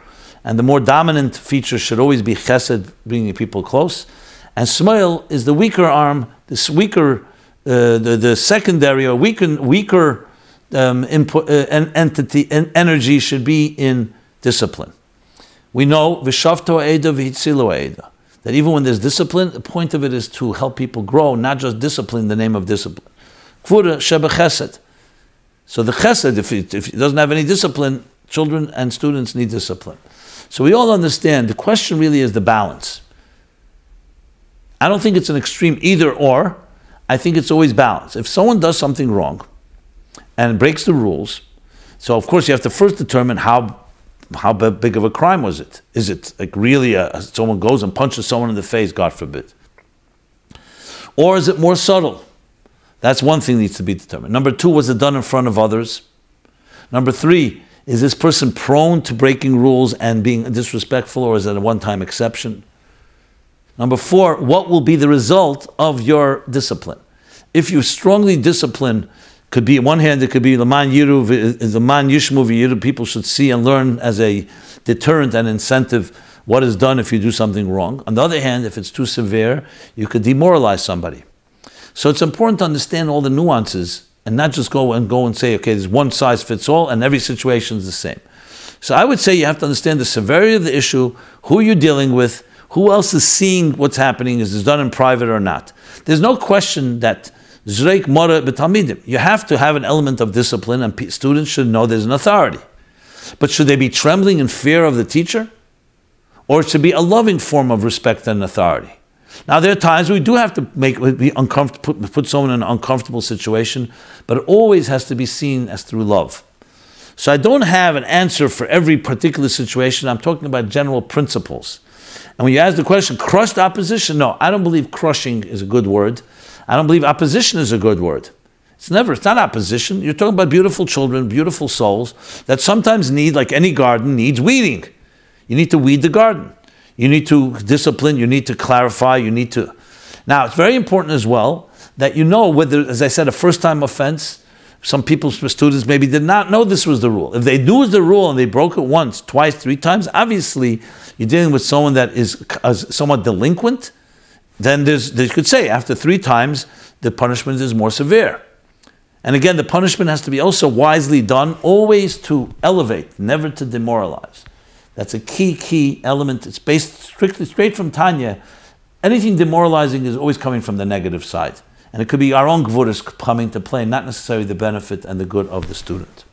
and the more dominant feature should always be chesed, bringing people close. And Smail is the weaker arm, this weaker, the secondary or weaker entity and energy should be in discipline. We know Vishavto Eida V'hitzilo Eida, that even when there's discipline, the point of it is to help people grow, not just discipline in the name of discipline. Kvura Sheba Chesed. So the Chesed, if it doesn't have any discipline, children and students need discipline. So we all understand the question really is the balance. I don't think it's an extreme either or. I think it's always balance. If someone does something wrong and breaks the rules, so of course you have to first determine how big of a crime was it. Is it like really someone goes and punches someone in the face, God forbid? Or is it more subtle? That's one thing that needs to be determined. Number two, was it done in front of others? Number three, is this person prone to breaking rules and being disrespectful, or is it a one-time exception? Number four, what will be the result of your discipline? If you strongly discipline, could be on one hand, it could be Laman Yiru, Laman Yishmu V'Yiru, people should see and learn as a deterrent and incentive what is done if you do something wrong. On the other hand, if it's too severe, you could demoralize somebody. So it's important to understand all the nuances and not just go and say, okay, there's one size fits all and every situation is the same. So I would say you have to understand the severity of the issue, who you're dealing with, who else is seeing what's happening, is this done in private or not. There's no question that Zreik Mora B'Talmidim, you have to have an element of discipline and students should know there's an authority. But should they be trembling in fear of the teacher? Or it should be a loving form of respect and authority. Now there are times we do have to put someone in an uncomfortable situation, but it always has to be seen as through love. So I don't have an answer for every particular situation. I'm talking about general principles. And when you ask the question, crushed opposition? No, I don't believe crushing is a good word. I don't believe opposition is a good word. It's not opposition. You're talking about beautiful children, beautiful souls that sometimes need, like any garden, needs weeding. You need to weed the garden. You need to discipline, you need to clarify, you need to... Now, it's very important as well that you know whether, as I said, a first-time offense, some people, students maybe did not know this was the rule. If they knew it was the rule and they broke it once, twice, 3 times, obviously you're dealing with someone that is somewhat delinquent, then they could say after 3 times, the punishment is more severe. And again, the punishment has to be also wisely done, always to elevate, never to demoralize. That's a key element. It's based straight from Tanya. Anything demoralizing is always coming from the negative side. And it could be our own gvuras coming to play, not necessarily the benefit and the good of the student.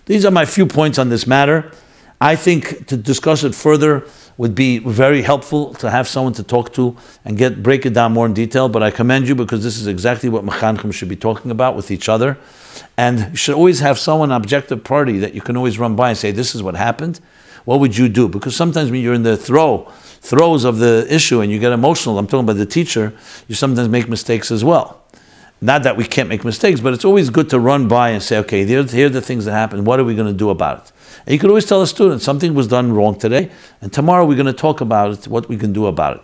These are my few points on this matter. I think to discuss it further would be very helpful to have someone to talk to and break it down more in detail, but I commend you because this is exactly what mechanchim should be talking about with each other. And you should always have someone, an objective party, that you can always run by and say, this is what happened. What would you do? Because sometimes when you're in the throes of the issue and you get emotional, I'm talking about the teacher, you sometimes make mistakes as well. Not that we can't make mistakes, but it's always good to run by and say, okay, here are the things that happened. What are we going to do about it? And you could always tell a student, something was done wrong today, and tomorrow we're going to talk about it, what we can do about it.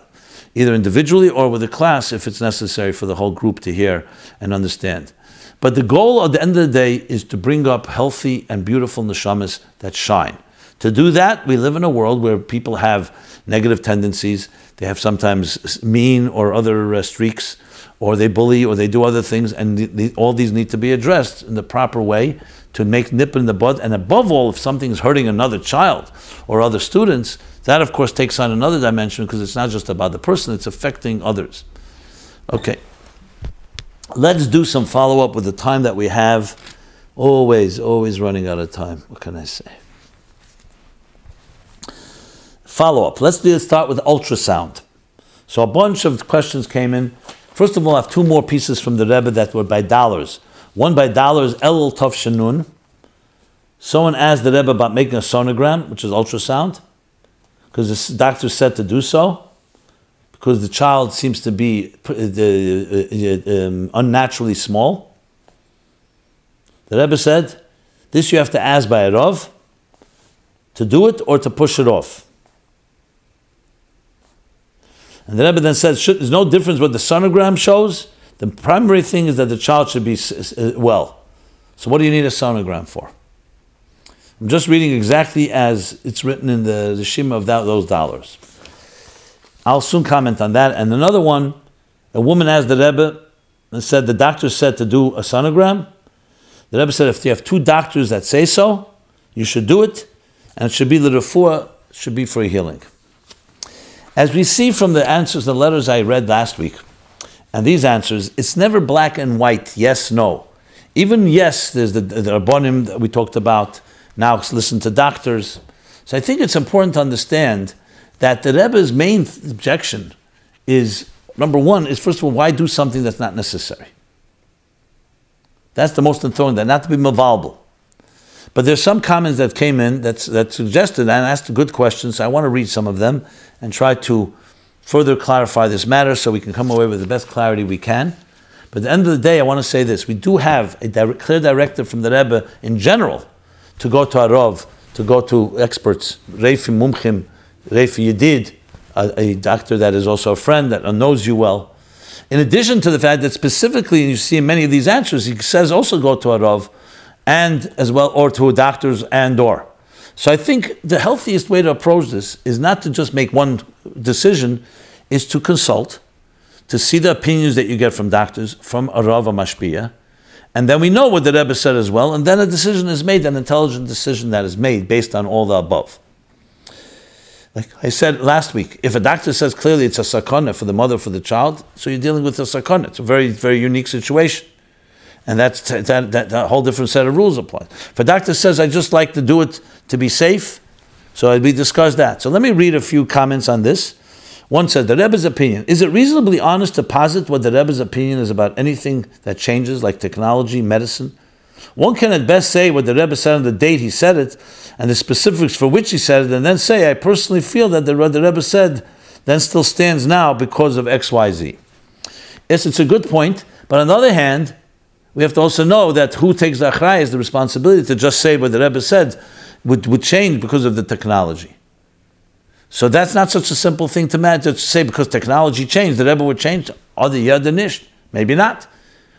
Either individually or with the class if it's necessary for the whole group to hear and understand. But the goal at the end of the day is to bring up healthy and beautiful neshamas that shine. To do that, we live in a world where people have negative tendencies. They have sometimes mean or other streaks, or they bully, or they do other things, and all these need to be addressed in the proper way to make nip in the bud. And above all, if something's hurting another child or other students, that of course takes on another dimension because it's not just about the person, it's affecting others. Okay. Let's do some follow-up with the time that we have. Always running out of time. What can I say? Follow-up. Let's start with ultrasound. So a bunch of questions came in. First of all, I have 2 more pieces from the Rebbe that were by dollars. One by dollars, Elul Tov Shanun. Someone asked the Rebbe about making a sonogram, which is ultrasound, because the doctor said to do so, because the child seems to be unnaturally small. The Rebbe said, this you have to ask by a Rav, to do it or to push it off. And the Rebbe then said, there's no difference what the sonogram shows. The primary thing is that the child should be well. So what do you need a sonogram for? I'm just reading exactly as it's written in the Shema of those dollars. I'll soon comment on that. And another one, a woman asked the Rebbe and said, the doctor said to do a sonogram. The Rebbe said, if you have 2 doctors that say so, you should do it. And it should be the refuah, should be for healing. As we see from the answers, the letters I read last week, and these answers, it's never black and white, yes, no. Even yes, there's the Rabbonim that we talked about. Now listen to doctors. So I think it's important to understand that the Rebbe's main objection is, number one, is first of all, why do something that's not necessary? That's the most important, that not to be mavalbal. But there's some comments that came in that suggested and asked good questions. I want to read some of them and try to further clarify this matter so we can come away with the best clarity we can. But at the end of the day, I want to say this. We do have a clear directive from the Rebbe in general to go to a Rav, to go to experts, Reifi Mumchim, Reifi Yedid, a doctor that is also a friend that knows you well. In addition to the fact that specifically, you see in many of these answers, he says also go to a Rav, and as well, or to doctors and or. So I think the healthiest way to approach this is not to just make one decision, is to consult, to see the opinions that you get from doctors, from a Rav, a Mashpia, and then we know what the Rebbe said as well, and then a decision is made, an intelligent decision that is made based on all the above. Like I said last week, if a doctor says clearly it's a sakana for the mother, for the child, so you're dealing with a sakana. It's a very, very unique situation. And that whole different set of rules applies. If a doctor says, I just like to do it to be safe, so we discussed that. So let me read a few comments on this. One said, the Rebbe's opinion. Is it reasonably honest to posit what the Rebbe's opinion is about anything that changes, like technology, medicine? One can at best say what the Rebbe said on the date he said it, and the specifics for which he said it, and then say, I personally feel that what the Rebbe said then still stands now because of X, Y, Z. Yes, it's a good point, but on the other hand, we have to also know that who takes the achrayus is the responsibility to just say what the Rebbe said would change because of the technology. So that's not such a simple thing to say because technology changed, the Rebbe would change. Or the Yad Nisht, maybe not.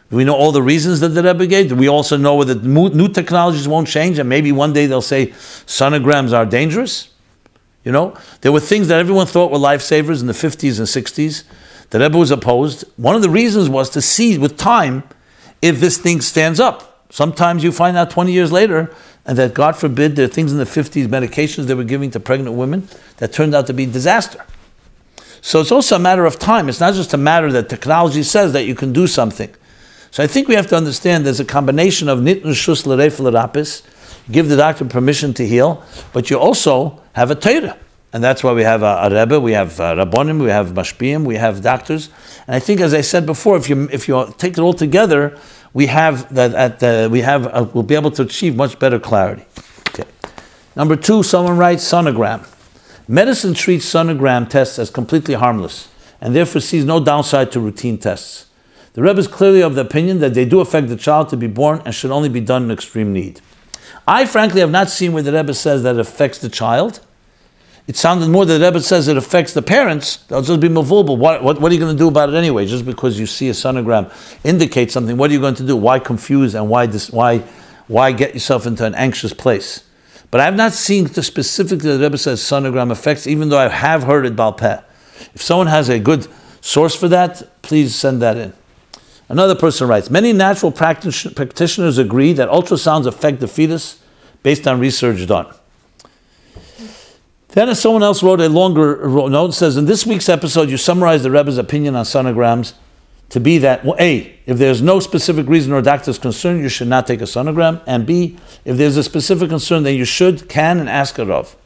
Do we know all the reasons that the Rebbe gave? Do we also know that new technologies won't change and maybe one day they'll say sonograms are dangerous? You know, there were things that everyone thought were lifesavers in the 50s and 60s. The Rebbe was opposed. One of the reasons was to see with time if this thing stands up. Sometimes you find out 20 years later and that, God forbid, there are things in the 50s, medications they were giving to pregnant women that turned out to be disaster. So it's also a matter of time. It's not just a matter that technology says that you can do something. So I think we have to understand there's a combination of nitn shus l'reif l'rapis, give the doctor permission to heal, but you also have a Torah. And that's why we have a Rebbe, we have Rabbonim, we have Mashpiyim, we have doctors. And I think, as I said before, if you take it all together, we'll be able to achieve much better clarity. Okay. Number 2, someone writes sonogram. Medicine treats sonogram tests as completely harmless and therefore sees no downside to routine tests. The Rebbe is clearly of the opinion that they do affect the child to be born and should only be done in extreme need. I frankly have not seen where the Rebbe says that it affects the child. It sounded more that the Rebbe says it affects the parents. They'll just be mavulbul. What are you going to do about it anyway? Just because you see a sonogram indicate something, what are you going to do? Why confuse and why get yourself into an anxious place? But I have not seen specifically the Rebbe says sonogram affects, even though I have heard it Baal Peh. If someone has a good source for that, please send that in. Another person writes, many natural practitioners agree that ultrasounds affect the fetus based on research done. Then someone else wrote a longer note, says, in this week's episode, you summarized the Rebbe's opinion on sonograms to be that, well, A, if there's no specific reason or doctor's concern, you should not take a sonogram, and B, if there's a specific concern, then you can and ask a Rav.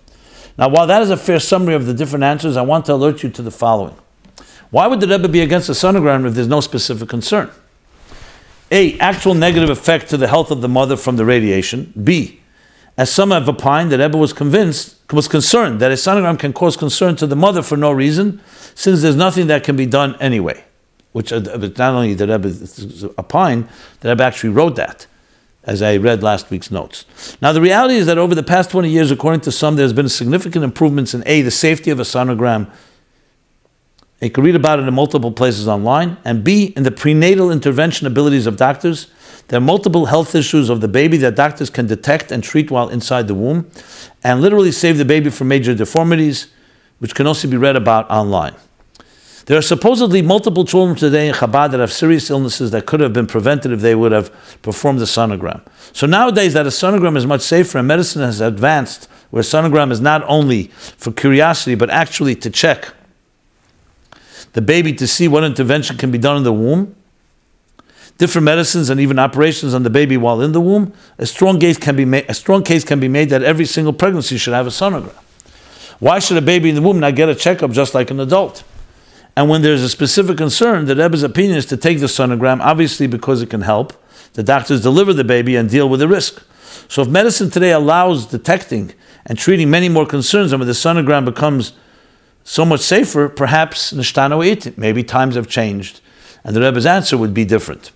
Now, while that is a fair summary of the different answers, I want to alert you to the following. Why would the Rebbe be against a sonogram if there's no specific concern? A, actual negative effect to the health of the mother from the radiation. B, as some have opined, the Rebbe was concerned that a sonogram can cause concern to the mother for no reason, since there's nothing that can be done anyway. Which not only the Rebbe opined, the Rebbe actually wrote that, as I read last week's notes. Now the reality is that over the past 20 years, according to some, there's been significant improvements in A, the safety of a sonogram. You can read about it in multiple places online. And B, in the prenatal intervention abilities of doctors. There are multiple health issues of the baby that doctors can detect and treat while inside the womb, and literally save the baby from major deformities, which can also be read about online. There are supposedly multiple children today in Chabad that have serious illnesses that could have been prevented if they would have performed the sonogram. So nowadays that a sonogram is much safer, and medicine has advanced where a sonogram is not only for curiosity, but actually to check the baby to see what intervention can be done in the womb, different medicines and even operations on the baby while in the womb. A strong case can be made that every single pregnancy should have a sonogram. Why should a baby in the womb not get a checkup just like an adult? And when there's a specific concern, the Rebbe's opinion is to take the sonogram, obviously because it can help the doctors deliver the baby and deal with the risk. So if medicine today allows detecting and treating many more concerns, and when the sonogram becomes so much safer, perhaps nishtanu it. Maybe times have changed, and the Rebbe's answer would be different.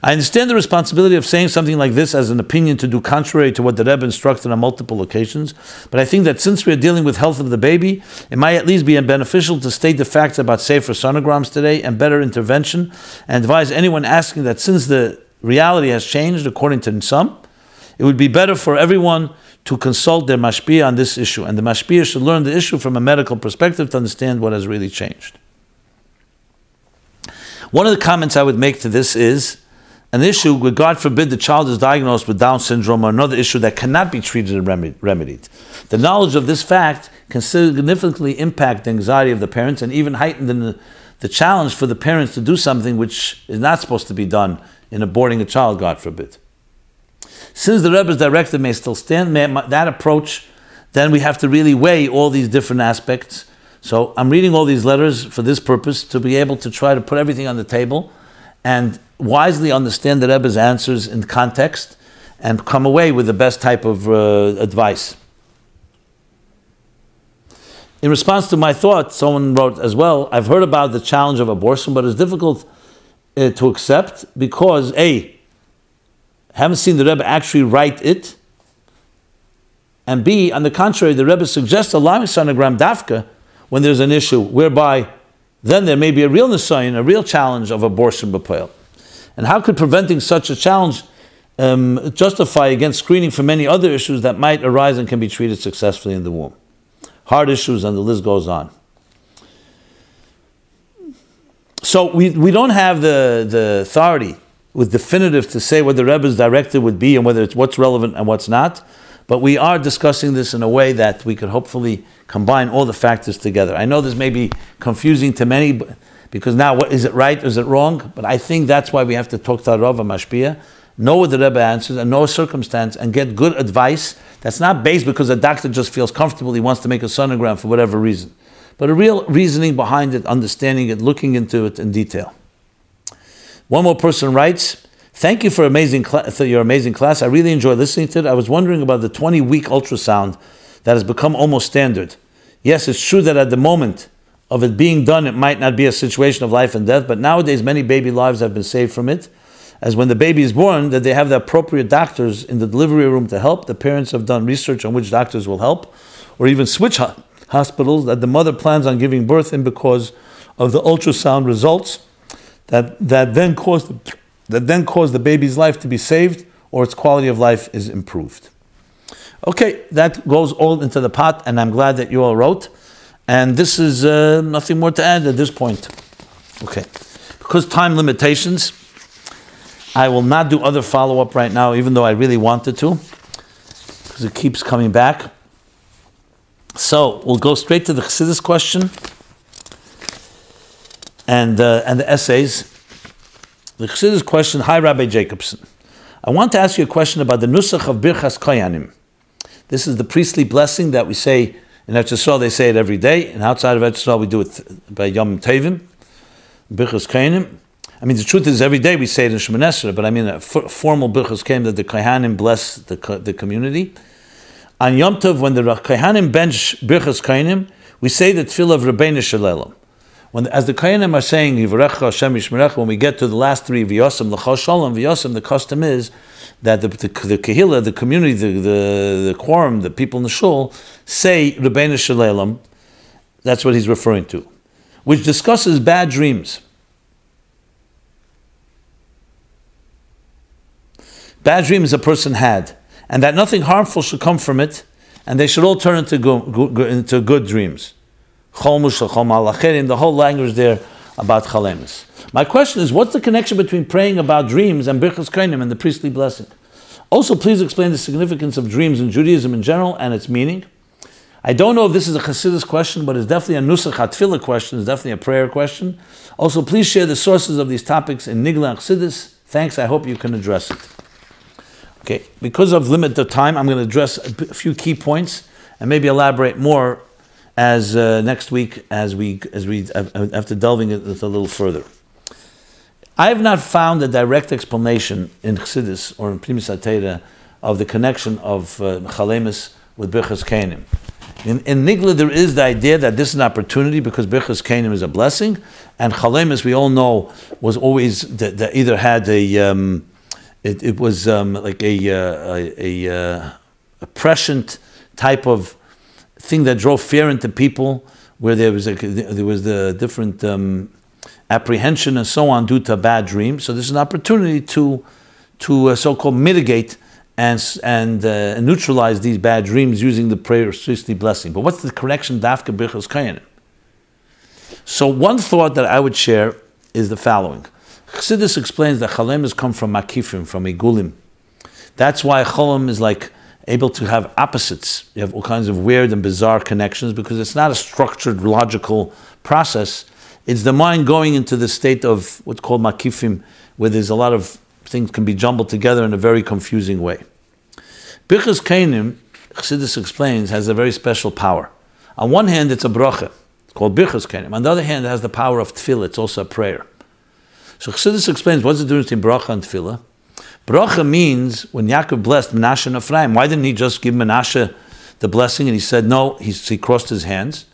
I understand the responsibility of saying something like this as an opinion to do contrary to what the Rebbe instructed on multiple occasions, but I think that since we are dealing with health of the baby, it might at least be beneficial to state the facts about safer sonograms today and better intervention, and advise anyone asking that since the reality has changed, according to some, it would be better for everyone to consult their mashpia on this issue, and the mashpia should learn the issue from a medical perspective to understand what has really changed. One of the comments I would make to this is an issue where, God forbid, the child is diagnosed with Down syndrome or another issue that cannot be treated and remedied. The knowledge of this fact can significantly impact the anxiety of the parents and even heighten the challenge for the parents to do something which is not supposed to be done in aborting a child, God forbid. Since the Rebbe's directive may still stand, that approach, then we have to really weigh all these different aspects. So I'm reading all these letters for this purpose, to be able to try to put everything on the table and wisely understand the Rebbe's answers in context and come away with the best type of advice. In response to my thought, someone wrote as well, I've heard about the challenge of abortion, but it's difficult to accept because A, haven't seen the Rebbe actually write it, and B, on the contrary, the Rebbe suggests allowing sonogram dafka when there's an issue, whereby then there may be a real nisayon, a real challenge of abortion b'poel. And how could preventing such a challenge justify against screening for many other issues that might arise and can be treated successfully in the womb? Hard issues, and the list goes on. So we don't have the authority with definitive to say what the Rebbe's directive would be and whether it's what's relevant and what's not, but we are discussing this in a way that we could hopefully combine all the factors together. I know this may be confusing to many, because now what is it right, is it wrong? But I think that's why we have to talk to Rav and Mashpia, know what the Rebbe answers and know a circumstance and get good advice that's not based because a doctor just feels comfortable, he wants to make a sonogram for whatever reason, but a real reasoning behind it, understanding it, looking into it in detail. One more person writes, thank you for your amazing class. I really enjoy listening to it. I was wondering about the 20-week ultrasound that has become almost standard. Yes, it's true that at the moment of it being done, it might not be a situation of life and death, but nowadays many baby lives have been saved from it, as when the baby is born, that they have the appropriate doctors in the delivery room to help. The parents have done research on which doctors will help, or even switch hospitals that the mother plans on giving birth in because of the ultrasound results that then cause the baby's life to be saved, or its quality of life is improved. Okay, that goes all into the pot, and I'm glad that you all wrote. And this is nothing more to add at this point. Okay, because time limitations, I will not do other follow-up right now, even though I really wanted to, because it keeps coming back. So we'll go straight to the Chassidus question and the essays. The Chassidus question, hi Rabbi Jacobson. I want to ask you a question about the nusach of Birchas Kohanim. This is the priestly blessing that we say in Eretz Yisrael. They say it every day, and outside of Eretz Yisrael we do it by Yom Tovim, Birchas Kohanim. I mean, the truth is every day we say it in Shomer Negia, but I mean a formal Birchas Kohanim that the Kohanim bless the community. On Yom Tov, when the Kohanim bench Birchas Kohanim, we say the tefillah of Rabbeinu Shalom. As the Kohanim are saying, Yivarecha Hashem Yishmerecha, when we get to the last three, V'yosem l'chol shalom, V'yosem, the custom is that the kehillah, the community, the quorum, the people in the shul, say Rabbeinu Shalom. That's what he's referring to, which discusses bad dreams. Bad dreams a person had, and that nothing harmful should come from it, and they should all turn into good dreams. The whole language there about chalemus. My question is, what's the connection between praying about dreams and Birchas Kohanim and the priestly blessing? Also, please explain the significance of dreams in Judaism in general and its meaning. I don't know if this is a Chassidus question, but it's definitely a nusach hatfilah question. It's definitely a prayer question. Also, please share the sources of these topics in Nigla and Chassidus. Thanks. I hope you can address it. Okay, because of limited time, I'm going to address a few key points and maybe elaborate more as next week as we after delving into it a little further. I have not found a direct explanation in Chassidus or in Primus HaTeira of the connection of chalemus with Birchas Kohanim. In Nigla, there is the idea that this is an opportunity because Birchas Kohanim is a blessing, and chalemus, we all know, was always that either had a it was like a prescient type of thing that drove fear into people, where there was the different apprehension and so on due to a bad dream. So there's an opportunity to so-called mitigate and neutralize these bad dreams using the prayer of priestly blessing. But what's the connection dafka Birchas Kohanim? So one thought that I would share is the following. Chassidus explains that chalemus come from makifim, from igulim. That's why cholam is like able to have opposites. You have all kinds of weird and bizarre connections because it's not a structured, logical process. It's the mind going into the state of what's called makifim, where there's a lot of things can be jumbled together in a very confusing way. Birchas Kohanim, Chassidus explains, has a very special power. On one hand, it's a bracha. It's called Birchas Kohanim. On the other hand, it has the power of tefillah. It's also a prayer. So Chassidus explains what's the difference between bracha and tefillah. Bracha means when Yaakov blessed Menashe and Ephraim, why didn't he just give Menashe the blessing? And he said no, he crossed his hands.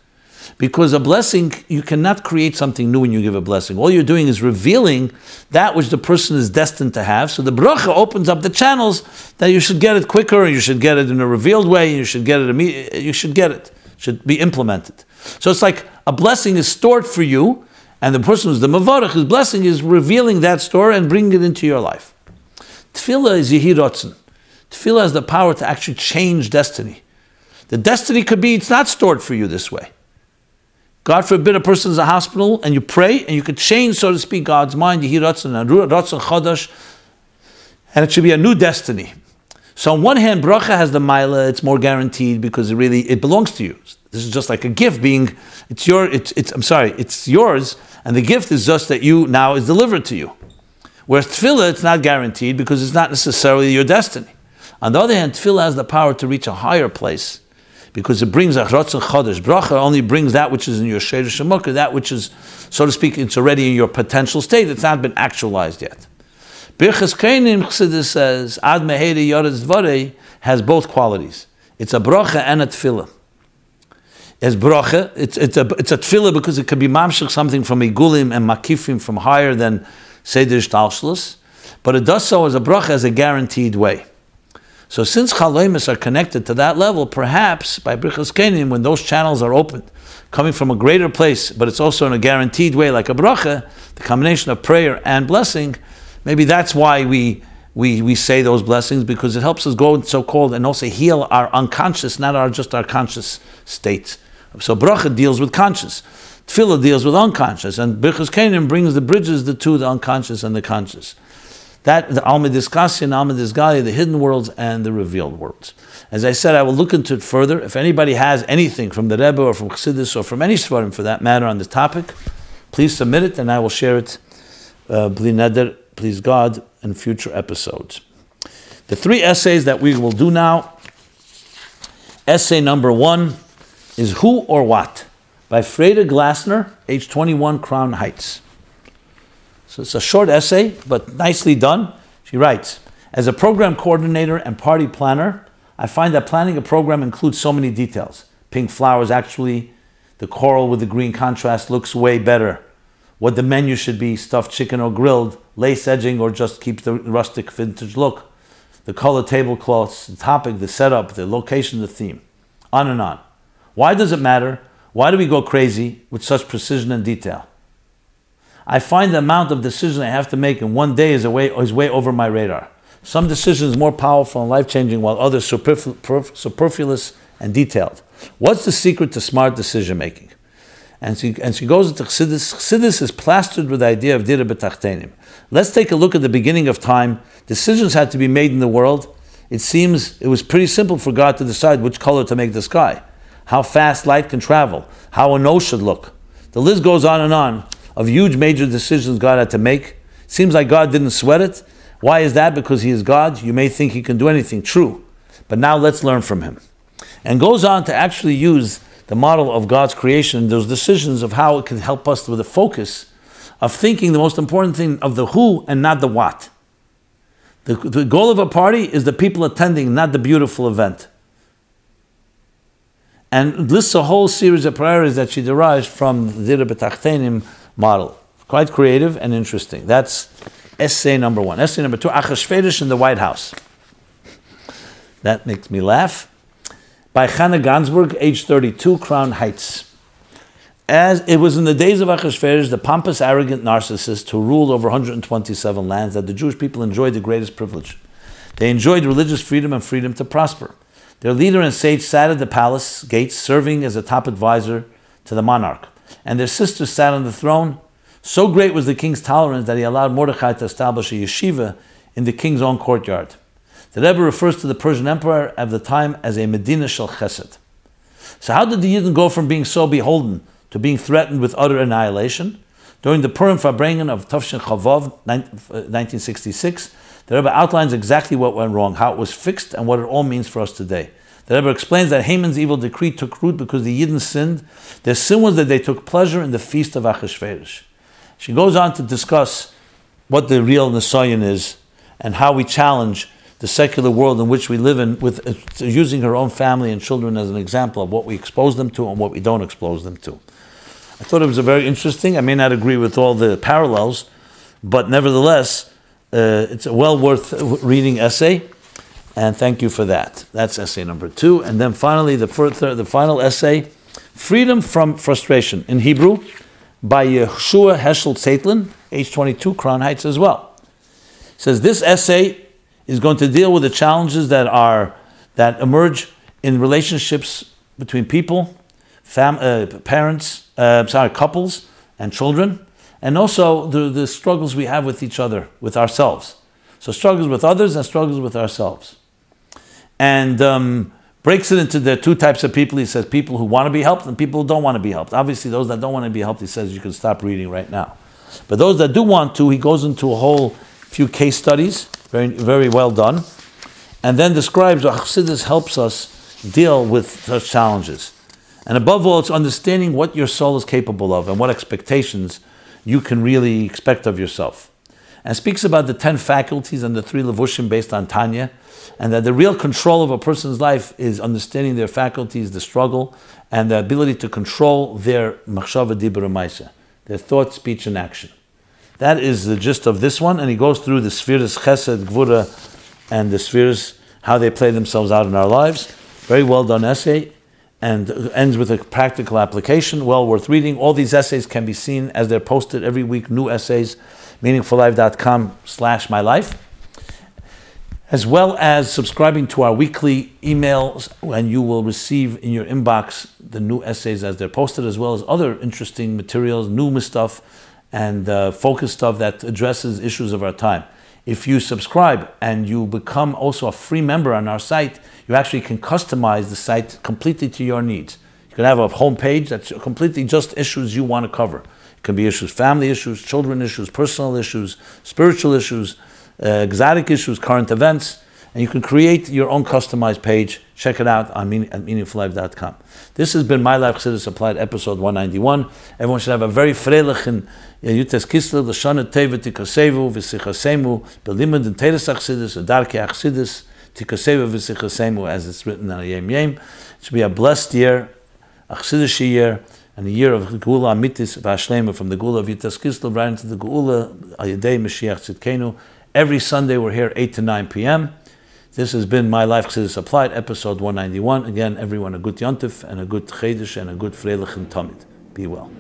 Because a blessing, you cannot create something new when you give a blessing. All you're doing is revealing that which the person is destined to have. So the bracha opens up the channels that you should get it quicker, you should get it in a revealed way, you should get it immediately, you should get it. It should be implemented. So it's like a blessing is stored for you, and the person who's the mavarech, his blessing is revealing that store and bringing it into your life. Tefillah is yehi rotzen. Tefillah has the power to actually change destiny. The destiny could be, it's not stored for you this way. God forbid a person is in a hospital and you pray and you could change, so to speak, God's mind, yehi rotzen, and rotzen chadash, and it should be a new destiny. So on one hand, bracha has the maila, it's more guaranteed because it belongs to you. This is just like a gift being, it's yours, and the gift is just that you now is delivered to you. Whereas tefillah, it's not guaranteed because it's not necessarily your destiny. On the other hand, tefillah has the power to reach a higher place because it brings a rotzen chodesh. Bracha only brings that which is in your sheirish hamukah, that which is, so to speak, it's already in your potential state. It's not been actualized yet. Birchas Kohanim, Chassidus says, Ad Meheri Yoretz Dvorei has both qualities. It's a bracha and a tefillah. As bracha, it's a tefillah because it can be mamshich something from igulim and makifim from higher than seder shtalshlus, but it does so as a bracha as a guaranteed way. So since chaloimus are connected to that level, perhaps by Birchas Kohanim, when those channels are opened, coming from a greater place, but it's also in a guaranteed way like a bracha, the combination of prayer and blessing, maybe that's why we say those blessings, because it helps us go so-called and also heal our unconscious, not just our conscious state. So bracha deals with conscious, tefillah deals with unconscious, and Birchas Kohanim brings the bridges the unconscious and the conscious. That the Alma Diskasya and Alma Disgalia, the hidden worlds and the revealed worlds. As I said, I will look into it further. If anybody has anything from the Rebbe or from Chassidus or from any Svarim for that matter on this topic, please submit it and I will share it, bli neder, please God, in future episodes. The 3 essays that we will do now. Essay number 1 is Who or What? By Fraida Glassner, age 21, Crown Heights. So it's a short essay, but nicely done. She writes, as a program coordinator and party planner, I find that planning a program includes so many details. Pink flowers, actually, the coral with the green contrast looks way better. What the menu should be, stuffed chicken or grilled, lace edging or just keep the rustic vintage look. The color tablecloths, the topic, the setup, the location, the theme. On and on. Why does it matter? Why do we go crazy with such precision and detail? I find the amount of decisions I have to make in one day is way over my radar. Some decisions more powerful and life-changing, while others superfluous and detailed. What's the secret to smart decision-making? And she goes into Chassidus. Chassidus is plastered with the idea of dira b'tachtenim. Let's take a look at the beginning of time. Decisions had to be made in the world. It seems it was pretty simple for God to decide which color to make the sky, how fast light can travel, how a nose should look. The list goes on of huge major decisions God had to make. Seems like God didn't sweat it. Why is that? Because He is God. You may think He can do anything. True. But now let's learn from Him. And goes on to actually use the model of God's creation, those decisions of how it can help us with the focus of thinking the most important thing of the who and not the what. The goal of a party is the people attending, not the beautiful event. And lists a whole series of priorities that she derives from the Dira B'Tachtenim model. Quite creative and interesting. That's essay number 1. Essay number 2, Achashveirosh in the White House. That makes me laugh. By Chana Gansburg, age 32, Crown Heights. As it was in the days of Achashveirosh, the pompous, arrogant narcissist who ruled over 127 lands, that the Jewish people enjoyed the greatest privilege. They enjoyed religious freedom and freedom to prosper. Their leader and sage sat at the palace gates, serving as a top advisor to the monarch. And their sister sat on the throne. So great was the king's tolerance that he allowed Mordechai to establish a yeshiva in the king's own courtyard. The Rebbe refers to the Persian emperor of the time as a Medina shel Chesed. So how did the Yidden go from being so beholden to being threatened with utter annihilation? During the Purim Farbrengen of Tafshin Chavav, 1966, the Rebbe outlines exactly what went wrong, how it was fixed, and what it all means for us today. The Rebbe explains that Haman's evil decree took root because the Yidden sinned. Their sin was that they took pleasure in the feast of Achashveirosh. She goes on to discuss what the real Nisayan is and how we challenge the secular world in which we live in, with using her own family and children as an example of what we expose them to and what we don't expose them to. I thought it was a very interesting, I may not agree with all the parallels, but nevertheless, it's a well worth reading essay, and thank you for that. That's essay number 2. And then finally, the final essay, Freedom from Frustration, in Hebrew, by Yehusha Heschel-Tzeitlin, age 22, Crown Heights as well. It says this essay is going to deal with the challenges that emerge in relationships between people, couples and children, and also the struggles we have with each other, with ourselves. So struggles with others and struggles with ourselves. And breaks it into the 2 types of people. He says people who want to be helped and people who don't want to be helped. Obviously, those that don't want to be helped, he says you can stop reading right now. But those that do want to, he goes into a whole few case studies, very, very well done, and then describes how Chassidus helps us deal with such challenges. And above all, it's understanding what your soul is capable of and what expectations you can really expect of yourself. And speaks about the 10 faculties and the 3 levushim based on Tanya, and that the real control of a person's life is understanding their faculties, the struggle, and the ability to control their machshava dibur ma'aseh, their thought, speech, and action. That is the gist of this one, and he goes through the spheres chesed, gvura, and the spheres, how they play themselves out in our lives. Very well done essay, and ends with a practical application, well worth reading. All these essays can be seen as they're posted every week, new essays, meaningfullife.com/MyLife, as well as subscribing to our weekly emails, and you will receive in your inbox the new essays as they're posted, as well as other interesting materials, new stuff, and focused stuff that addresses issues of our time. If you subscribe and you become also a free member on our site, you actually can customize the site completely to your needs. You can have a home page that's completely just issues you want to cover. It can be issues, family issues, children issues, personal issues, spiritual issues, exotic issues, current events, and you can create your own customized page. Check it out on at meaningfullife.com. This has been MyLife Chassidus Applied, episode 191. Everyone should have a very freilich and Yutes Kislev, L'shana Teva Tikasevu, V'sichasemu, Belimud and Teres Chassidus, Adarke Chassidus, Tikasevu V'sichasemu, as it's written on a Yem Yem. It should be a blessed year, a Chassidish year, and a year of Geula Amitis, V'ashlema, from the Geula of Yutes Kislev right into the Geula, Al-Yadei Mashiach Tzidkenu. Every Sunday we're here 8 to 9 p.m. This has been MyLife Chassidus Applied, episode 191. Again, everyone a good Yontif and a good Chedesh and a good Freilich and Tamid. Be well.